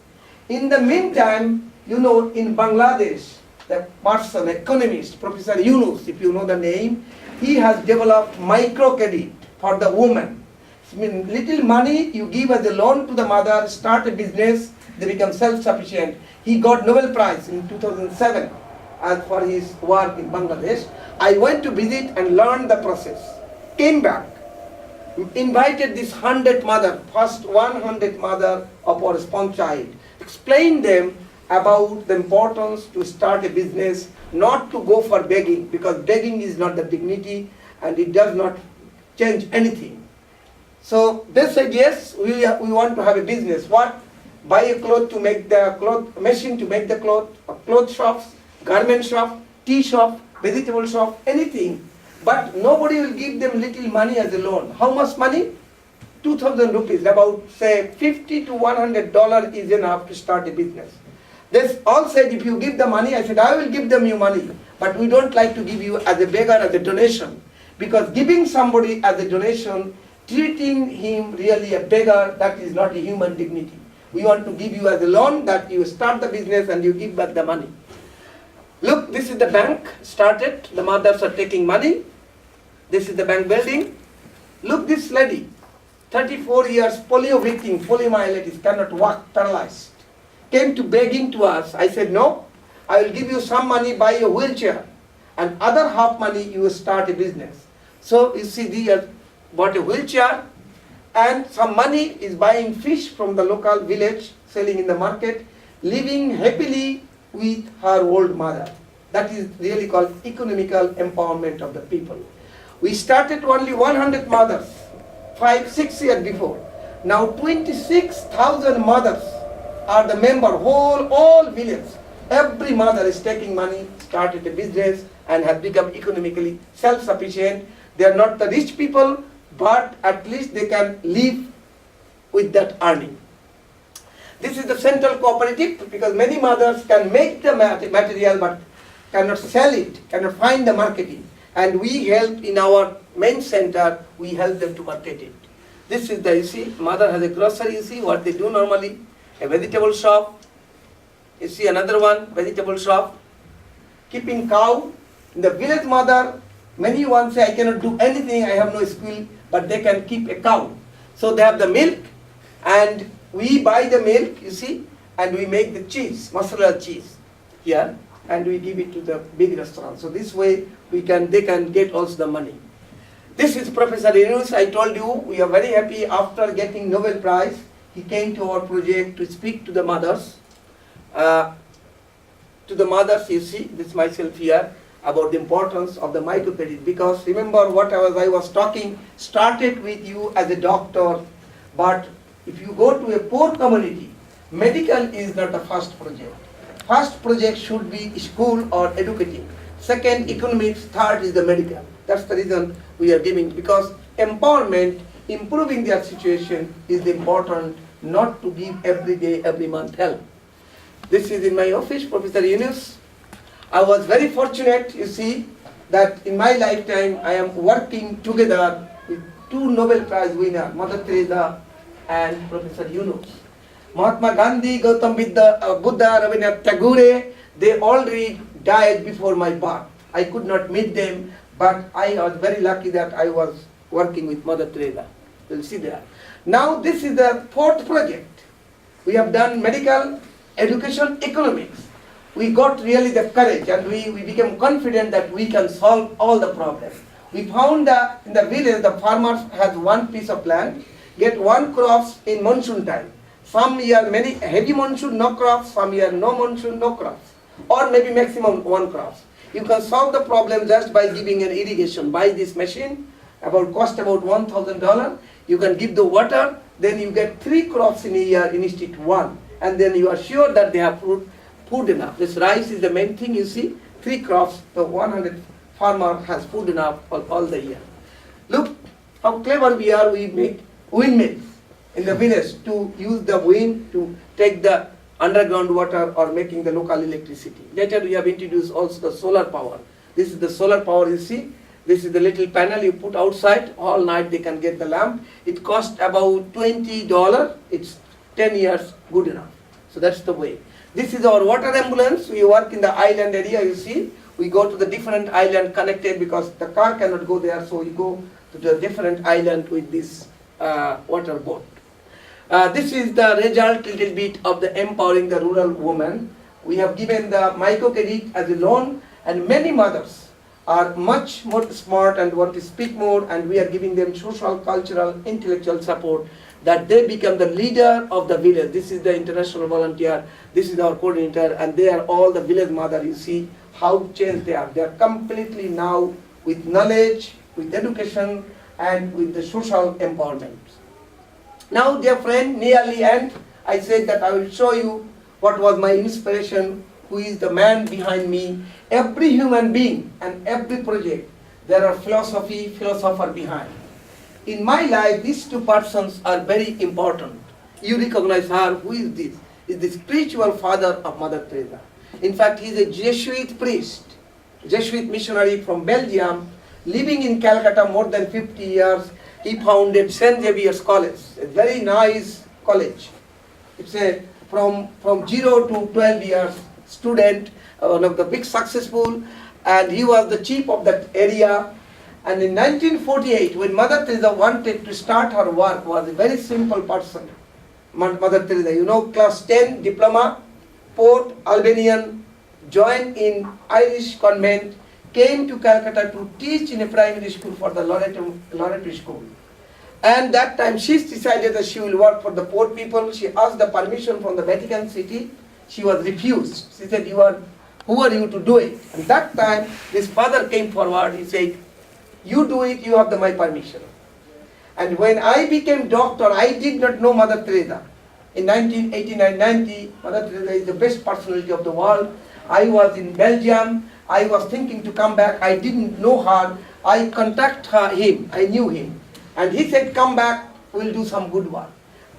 In the meantime, you know, in Bangladesh, the person, economist, Professor Yunus, if you know the name, he has developed microcredit for the woman. I mean, little money you give as a loan to the mother, start a business, they become self-sufficient. He got Nobel Prize in 2007 as for his work in Bangladesh. I went to visit and learn the process. Came back, invited this 100 mother, first 100 mother of our response child, explained them about the importance to start a business, not to go for begging, because begging is not the dignity and it does not change anything. So they said, yes, we want to have a business. What? Buy a cloth to make the cloth, machine to make the cloth, cloth shops, garment shop, tea shop, vegetable shop, anything. But nobody will give them little money as a loan. How much money? 2,000 rupees, about say $50 to $100 is enough to start a business. They all said, if you give the money, I said, I will give them you money, but we don't like to give you as a beggar, as a donation. Because giving somebody as a donation, treating him really a beggar, that is not a human dignity. We want to give you as a loan that you start the business and you give back the money. Look, this is the bank started, the mothers are taking money. This is the bank building. Look, this lady, 34 years, polio victim, poliomyelitis, cannot walk, paralyzed. Came to begging to us. I said, no, I will give you some money, buy a wheelchair, and other half money you will start a business. So you see, they bought a wheelchair, and some money is buying fish from the local village, selling in the market, living happily with her old mother. That is really called economical empowerment of the people. We started only 100 mothers 5-6 years before. Now 26,000 mothers are the member, all village. Every mother is taking money, started a business and has become economically self-sufficient. They are not the rich people, but at least they can live with that earning. This is the central cooperative, because many mothers can make the material but cannot sell it, cannot find the marketing. And we help in our main center, we help them to market it. This is the, you see, mother has a grocery, you see what they do normally, a vegetable shop. You see another one, vegetable shop. Keeping cow. In the village mother, many ones say, I cannot do anything, I have no skill, but they can keep a cow. So they have the milk, and we buy the milk, you see, and we make the cheese, mozzarella cheese here, and we give it to the big restaurant. So this way they can get also the money. This is Professor Yunus. I told you we are very happy after getting Nobel Prize. He came to our project to speak to the mothers. You see, this myself here, about the importance of the microcredit. Because remember what I was talking, started with you as a doctor, but if you go to a poor community, medical is not the first project. First project should be school or educating. Second, economics. Third is the medical. That's the reason we are giving, because empowerment, improving their situation is important, not to give every day, every month help. This is in my office, Professor Yunus. I was very fortunate, you see, that in my lifetime I am working together with 2 Nobel Prize winners, Mother Theresa and Professor Yunus. Mahatma Gandhi, Gautam Buddha, Rabindranath Tagore, they already died before my birth. I could not meet them, but I was very lucky that I was working with Mother Theresa. You'll see there. Now this is the 4th project. We have done medical, education, economics. We got really the courage, and we became confident that we can solve all the problems. We found that in the village, the farmers has one piece of land, get 1 crops in monsoon time. Some year many heavy monsoon, no crops, some year no monsoon, no crops. Or maybe maximum 1 crops. You can solve the problem just by giving an irrigation. Buy this machine, cost about $1,000. You can give the water, then you get 3 crops in a year instead of 1. And then you are sure that they have food enough. This rice is the main thing, you see. 3 crops, the 100 farmer has food enough for all the year. Look how clever we are. We make windmills in the village to use the wind to take the underground water or making the local electricity. Later we have introduced also the solar power. This is the solar power, you see. This is the little panel you put outside. All night they can get the lamp. It costs about $20. It's 10 years good enough. So that's the way. This is our water ambulance. We work in the island area, you see. We go to the different island connected because the car cannot go there. So we go to the different island with this water boat. This is the result little bit of the empowering the rural woman. We have given the microcredit as a loan, and many mothers are much more smart and want to speak more, and we are giving them social, cultural, intellectual support that they become the leader of the village. This is the international volunteer, this is our coordinator, and they are all the village mother. You see how changed they are. They are completely now with knowledge, with education, and with the social empowerment. Now, dear friend, nearly end, I said that I will show you what was my inspiration, who is the man behind me. Every human being and every project, there are philosopher behind. In my life, these 2 persons are very important. You recognize her. Who is this? Is the spiritual father of Mother Teresa. In fact, he is a Jesuit priest, Jesuit missionary from Belgium, living in Calcutta more than 50 years. He founded St. Xavier's College, a very nice college. It's a from 0 to 12 years student, one of the big successful, and he was the chief of that area. And in 1948, when Mother Teresa wanted to start her work, was a very simple person. Mother Teresa, you know, class 10 diploma, Port Albanian, joined in Irish convent, came to Calcutta to teach in a primary school for the Loreto school. And that time she's decided that she will work for the poor people. She asked the permission from the Vatican City. She was refused. She said, who are you to do it? And that time this father came forward. He said, you do it, you have my permission. And when I became doctor, I did not know Mother Teresa. In 1989-90, Mother Teresa is the best personality of the world. I was in Belgium. I was thinking to come back. I didn't know her. I contacted him. I knew him. And he said, come back, we'll do some good work.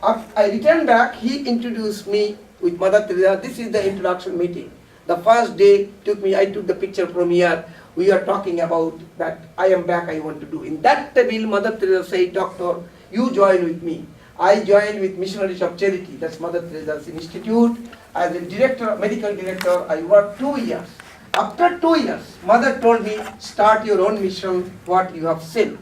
After I returned back, he introduced me with Mother Teresa. This is the introduction meeting. The first day I took the picture from here. We are talking about that I am back, I want to do. In that table, Mother Teresa said, doctor, you join with me. I joined with Missionaries of Charity, that's Mother Teresa's institute. As a director, medical director, I worked 2 years. After 2 years, Mother told me, start your own mission, what you have seen.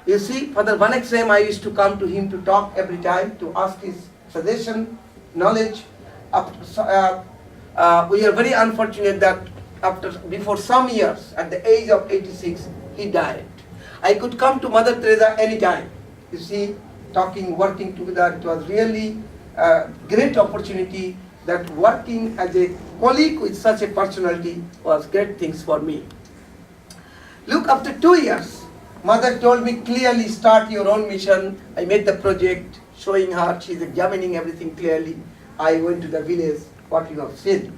You see, Father Vanexem, I used to come to him to talk every time, to ask his suggestion, knowledge. We are very unfortunate that before some years, at the age of 86, he died. I could come to Mother Teresa anytime. You see, talking, working together, it was really a great opportunity that working as a colleague with such a personality was great things for me. Look, after 2 years, Mother told me clearly, start your own mission. I made the project, showing her, she's examining everything clearly. I went to the village, what you have seen.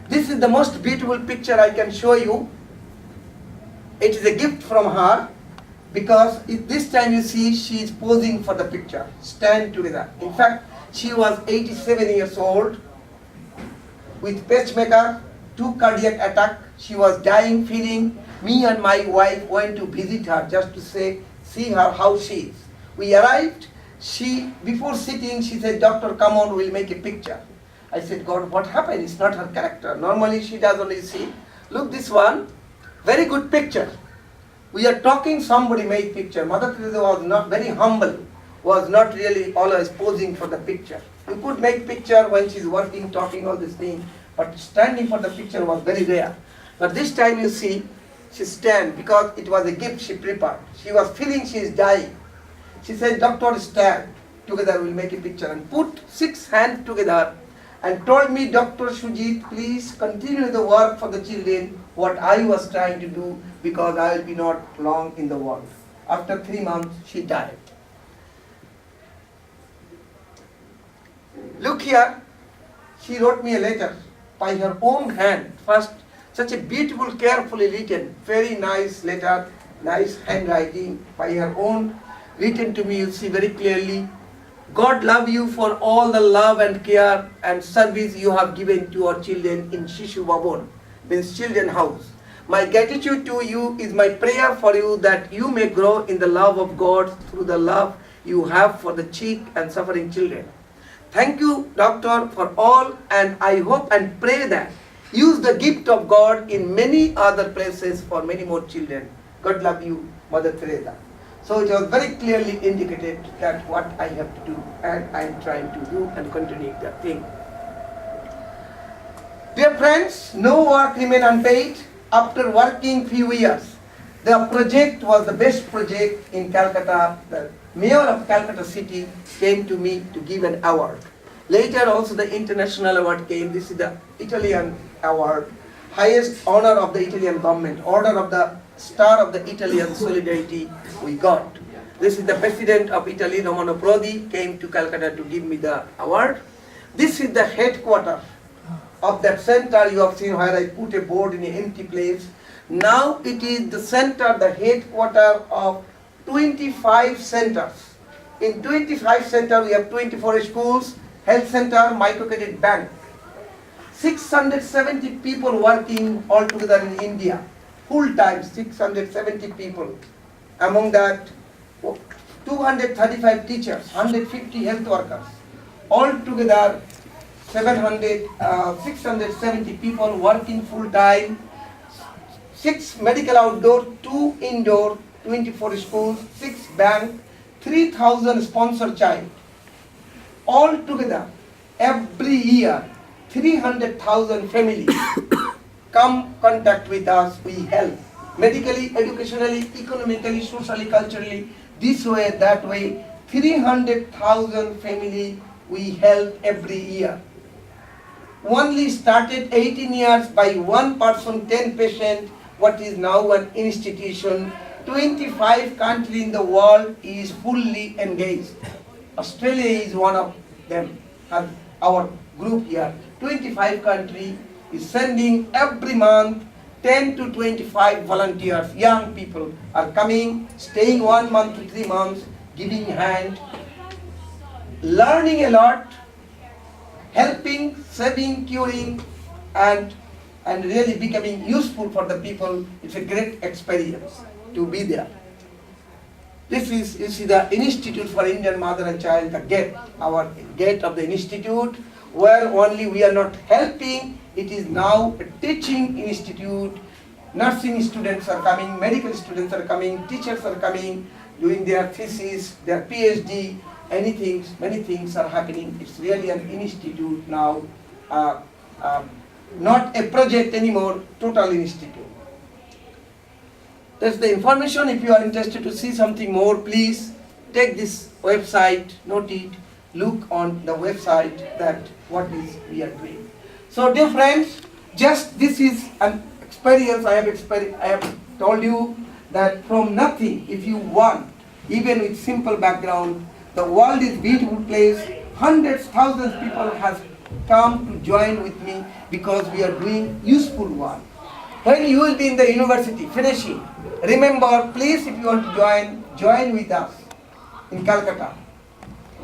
This is the most beautiful picture I can show you. It is a gift from her, because this time you see she is posing for the picture, stand together. In fact, she was 87 years old, with pacemaker, 2 cardiac attack. She was dying, feeling. Me and my wife went to visit her just to see her how she is. We arrived. Before sitting, she said, doctor, come on, we'll make a picture. I said, God, what happened? It's not her character. Normally she does only see. Look, this one, very good picture. We are talking, somebody made picture. Mother Teresa was not very humble, was not really always posing for the picture. You could make picture when she's working, talking, all this thing, but standing for the picture was very rare. But this time you see, she stand because it was a gift she prepared. She was feeling she is dying. She said, doctor, stand. Together we'll make a picture, and put 6 hands together and told me, Dr. Sujit, please continue the work for the children, what I was trying to do, because I will be not long in the world. After 3 months, she died. Look here, she wrote me a letter by her own hand. First, such a beautiful, carefully written, very nice letter, nice handwriting by her own, written to me, you see very clearly. God love you for all the love and care and service you have given to our children in Swanbourne, means children house. My gratitude to you is my prayer for you that you may grow in the love of God through the love you have for the sick and suffering children. Thank you, doctor, for all, and I hope and pray that use the gift of God in many other places for many more children. God love you, Mother Teresa. So it was very clearly indicated that what I have to do, and I am trying to do and continue that thing. Dear friends, no work remained unpaid. After working few years, the project was the best project in Calcutta. The mayor of Calcutta city came to me to give an award. Later also the international award came. This is the Italian award, highest honor of the Italian government, order of the Star of the Italian Solidarity we got. This is the President of Italy, Romano Prodi, came to Calcutta to give me the award. This is the headquarters of that center you have seen where I put a board in an empty place. Now it is the center, the headquarters of 25 centers. In 25 centers we have 24 schools, health center, microcredit bank. 670 people working all together in India. Full time, 670 people. Among that, 235 teachers, 150 health workers. All together, 670 people working full time. 6 medical outdoor, 2 indoor, 24 schools, 6 bank, 3,000 sponsored child. All together, every year, 300,000 families come contact with us, we help. medically, educationally, economically, socially, culturally, this way, that way. 300,000 family we help every year. Only started 18 years by one person, 10 patient, what is now an institution. 25 countries in the world is fully engaged. Australia is one of them, our group here. 25 countries is sending every month 10 to 25 volunteers, young people are coming, staying 1 month to 3 months, giving hand, learning a lot, helping, saving, curing, and really becoming useful for the people. It's a great experience to be there. This is, you see, the Institute for Indian Mother and Child, the gate, our gate of the institute, where only we are not helping, it is now a teaching institute. Nursing students are coming, medical students are coming, teachers are coming, doing their thesis, their PhD, many things are happening. It's really an institute now, not a project anymore, total institute. That's the information. If you are interested to see something more, please take this website, note it, look on the website that what is we are doing. So dear friends, just this is an experience I have told you that from nothing, if you want, even with simple background, the world is beautiful place. Hundreds, thousands of people have come to join with me because we are doing useful work. When you will be in the university finishing, remember, please, if you want to join with us in Calcutta.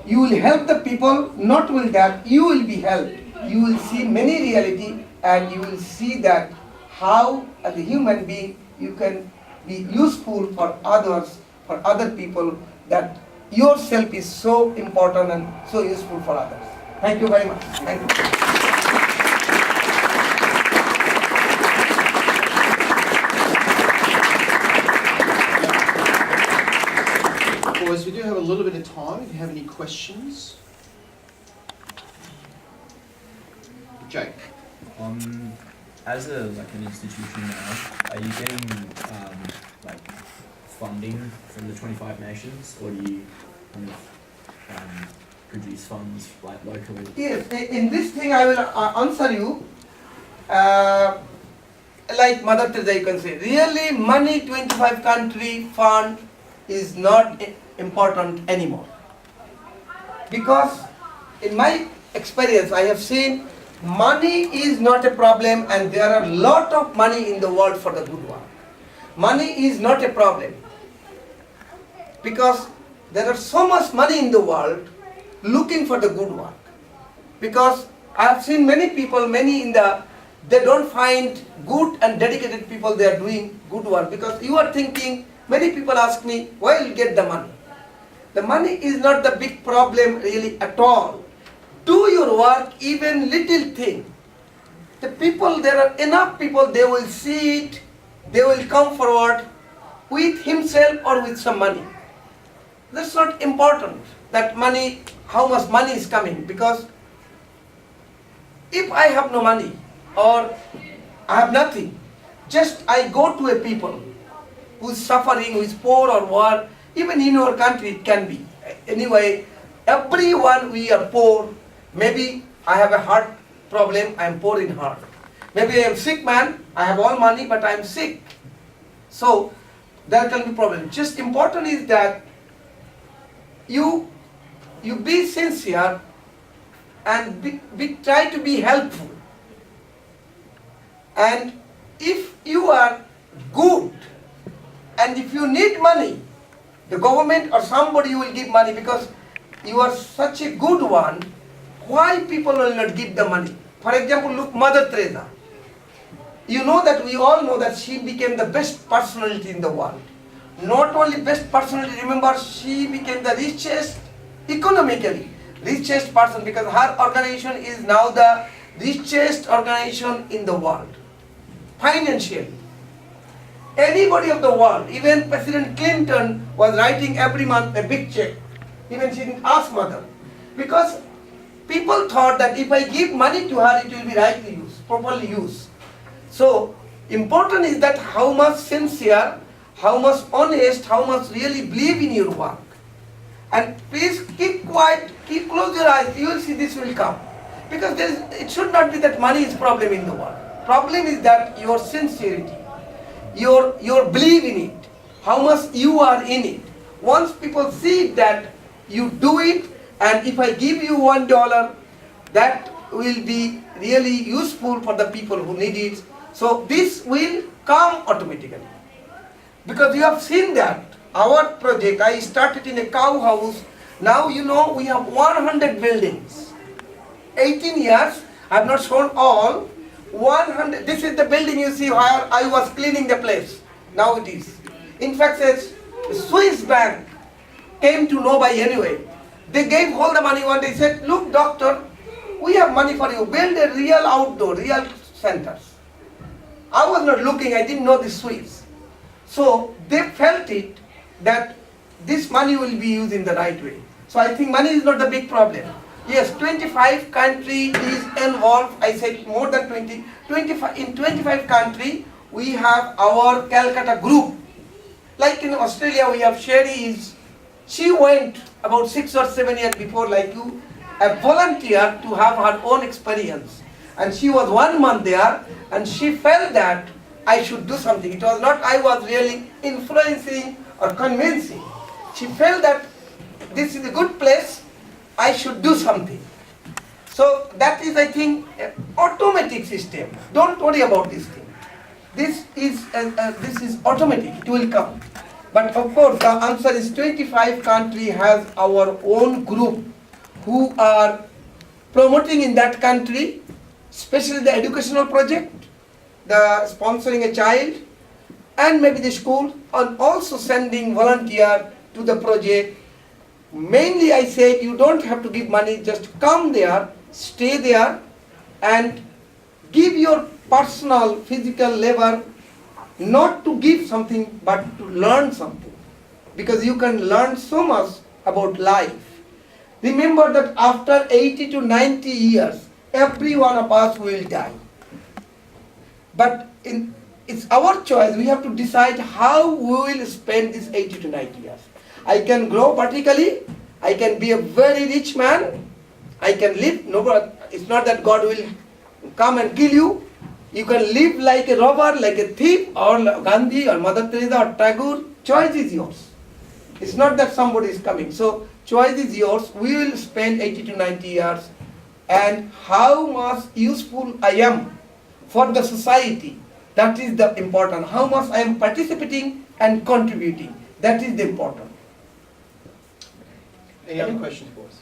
You will help the people, not only that, you will be helped. You will see many reality and you will see that how as a human being you can be useful for others, for other people, that yourself is so important and so useful for others. Thank you very much. Thank you. Boys, we do have a little bit of time. If you have any questions. Jake. As an institution now, are you getting funding from the 25 nations, or do you kind of produce funds locally? Yes, in this thing I will answer you like Mother Teresa, you can say. Really, money 25 country fund is not important anymore. Because in my experience, I have seen money is not a problem, and there are a lot of money in the world for the good work. Money is not a problem. Because there is so much money in the world looking for the good work. Because I have seen many people, they don't find good and dedicated people, they are doing good work. Because you are thinking, many people ask me, where will you get the money? The money is not the big problem really at all. Do your work, even little thing. The people, there are enough people, they will see it, they will come forward with himself or with some money. That's not important, that money, how much money is coming, because if I have no money or I have nothing, just I go to a people who is suffering, who is poor or what, even in our country it can be. Anyway, everyone we are poor. Maybe I have a heart problem, I am poor in heart. Maybe I am sick man, I have all money but I am sick. So there can be problem. Just important is that you be sincere and try to be helpful. And if you are good and if you need money, the government or somebody will give money because you are such a good one. Why people will not give the money? For example, look, Mother Teresa. You know that we all know that she became the best personality in the world. Not only best personality, remember she became the richest, economically richest person, because her organization is now the richest organization in the world. Financially. Anybody of the world, even President Clinton was writing every month a big check. Even she didn't ask Mother. Because people thought that if I give money to her, it will be rightly used, properly used. So, Important is that how much sincere, how much honest, how much really believe in your work. And please keep quiet, keep close your eyes, you will see this will come. Because it should not be that money is problem in the world. Problem is that your sincerity, your belief in it, how much you are in it. Once people see that you do it, and if I give you $1, that will be really useful for the people who need it. So this will come automatically. Because you have seen that our project, I started in a cow house. Now you know we have 100 buildings. 18 years, I have not shown all. 100, this is the building you see where I was cleaning the place. Now it is. In fact, a Swiss bank came to know by anyway. They gave all the money one day, said, look doctor, we have money for you, build a real outdoor, real centers. I was not looking, I didn't know the Swiss. So they felt it that this money will be used in the right way. So I think money is not the big problem. Yes, 25 countries is involved, I said more than 20, 25, in 25 countries we have our Calcutta group. Like in Australia we have Sherry, she went about 6 or 7 years before like you, a volunteer to have her own experience. And she was 1 month there and she felt that I should do something. It was not I was really influencing or convincing. She felt that this is a good place, I should do something. So that is, I think, an automatic system. Don't worry about this thing. This is automatic, it will come. But of course the answer is 25 country has our own group who are promoting in that country, especially the educational project, the sponsoring a child, and maybe the school, and also sending volunteer to the project. Mainly I said you don't have to give money, just come there, stay there, and give your personal physical labor, not to give something but to learn something, because you can learn so much about life. Remember that after 80 to 90 years, every one of us will die. But it's our choice, we have to decide how we will spend these 80 to 90 years. I can grow vertically, I can be a very rich man, I can live, it's not that God will come and kill you. You can live like a robber, like a thief, or Gandhi, or Mother Teresa, or Tagore. Choice is yours. It's not that somebody is coming. So choice is yours. We will spend 80 to 90 years. And how much useful I am for the society, that is the important. How much I am participating and contributing, that is the important. Any other questions for us?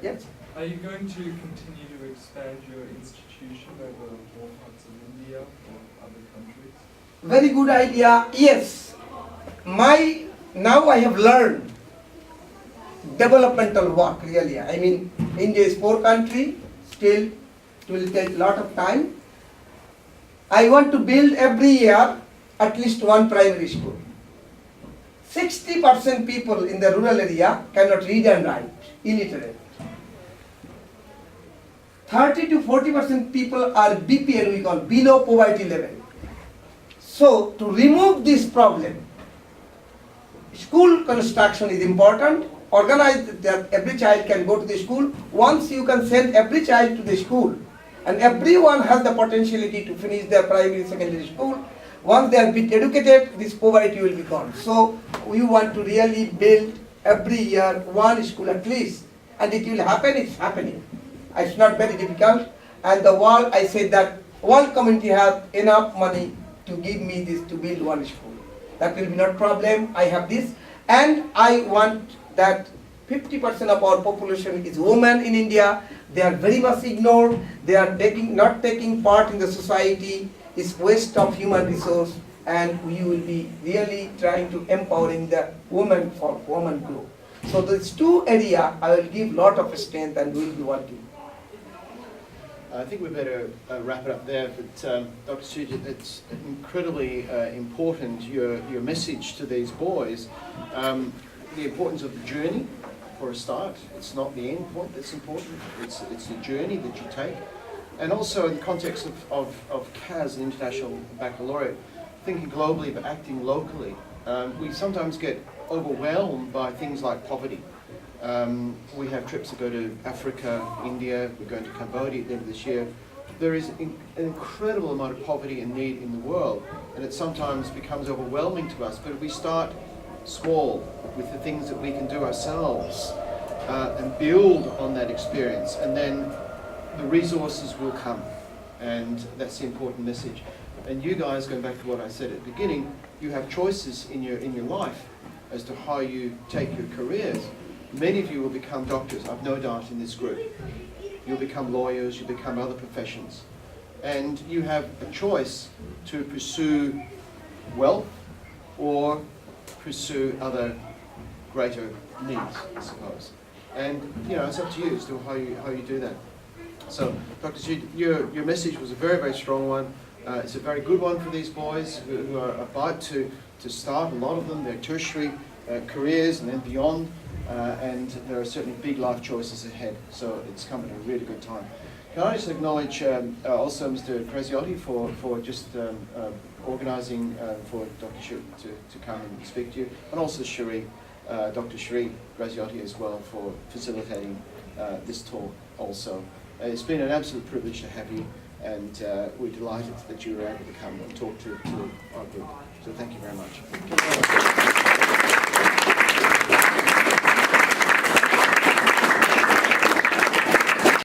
Yes. Are you going to continue to expand your institution over more parts of India or other countries? Very good idea. Yes. Now I have learned developmental work really. I mean, India is 4 countries, still it will take a lot of time. I want to build every year at least 1 primary school. 60% people in the rural area cannot read and write, illiterate. 30 to 40% people are BPL, we call below poverty level. So to remove this problem, school construction is important. Organize that every child can go to the school. Once you can send every child to the school, and everyone has the potentiality to finish their primary, secondary school. Once they are bit educated, this poverty will be gone. So we want to really build every year 1 school at least, and it will happen. It's happening. It's not very difficult. And the world, I said that world community has enough money to give me this to build 1 school. That will be not problem. I have this, and I want that 50% of our population is women in India. They are very much ignored. They are not taking part in the society. It's waste of human resource, and we will be really trying to empowering the women for women group. So these 2 areas I will give lot of strength and we will be working. I think we better wrap it up there, but Dr. Sujit, it's incredibly important, your message to these boys, the importance of the journey for a start. It's not the end point that's important, it's the journey that you take. And also in the context of CAS, an International Baccalaureate, thinking globally but acting locally. We sometimes get overwhelmed by things like poverty. We have trips to go to Africa, India, we're going to Cambodia at the end of this year. There is an incredible amount of poverty and need in the world, and it sometimes becomes overwhelming to us. But if we start small with the things that we can do ourselves and build on that experience, and then the resources will come. And that's the important message. And you guys, going back to what I said at the beginning, you have choices in your life as to how you take your careers. Many of you will become doctors, I've no doubt, in this group. You'll become lawyers, you'll become other professions. And you have a choice to pursue wealth or pursue other greater needs, I suppose. And it's up to you as to how you do that. So, Dr. Sujit, your message was a very, very strong one. It's a very good one for these boys who are about to start, a lot of them, their tertiary careers and then beyond. And there are certainly big life choices ahead, so it's come at a really good time. Can I just acknowledge also Mr. Graziotti for just organising for Dr. Shu to come and speak to you, and also Dr. Cherie Graziotti as well for facilitating this talk also. It's been an absolute privilege to have you, and we're delighted that you were able to come and talk to our group. So thank you very much.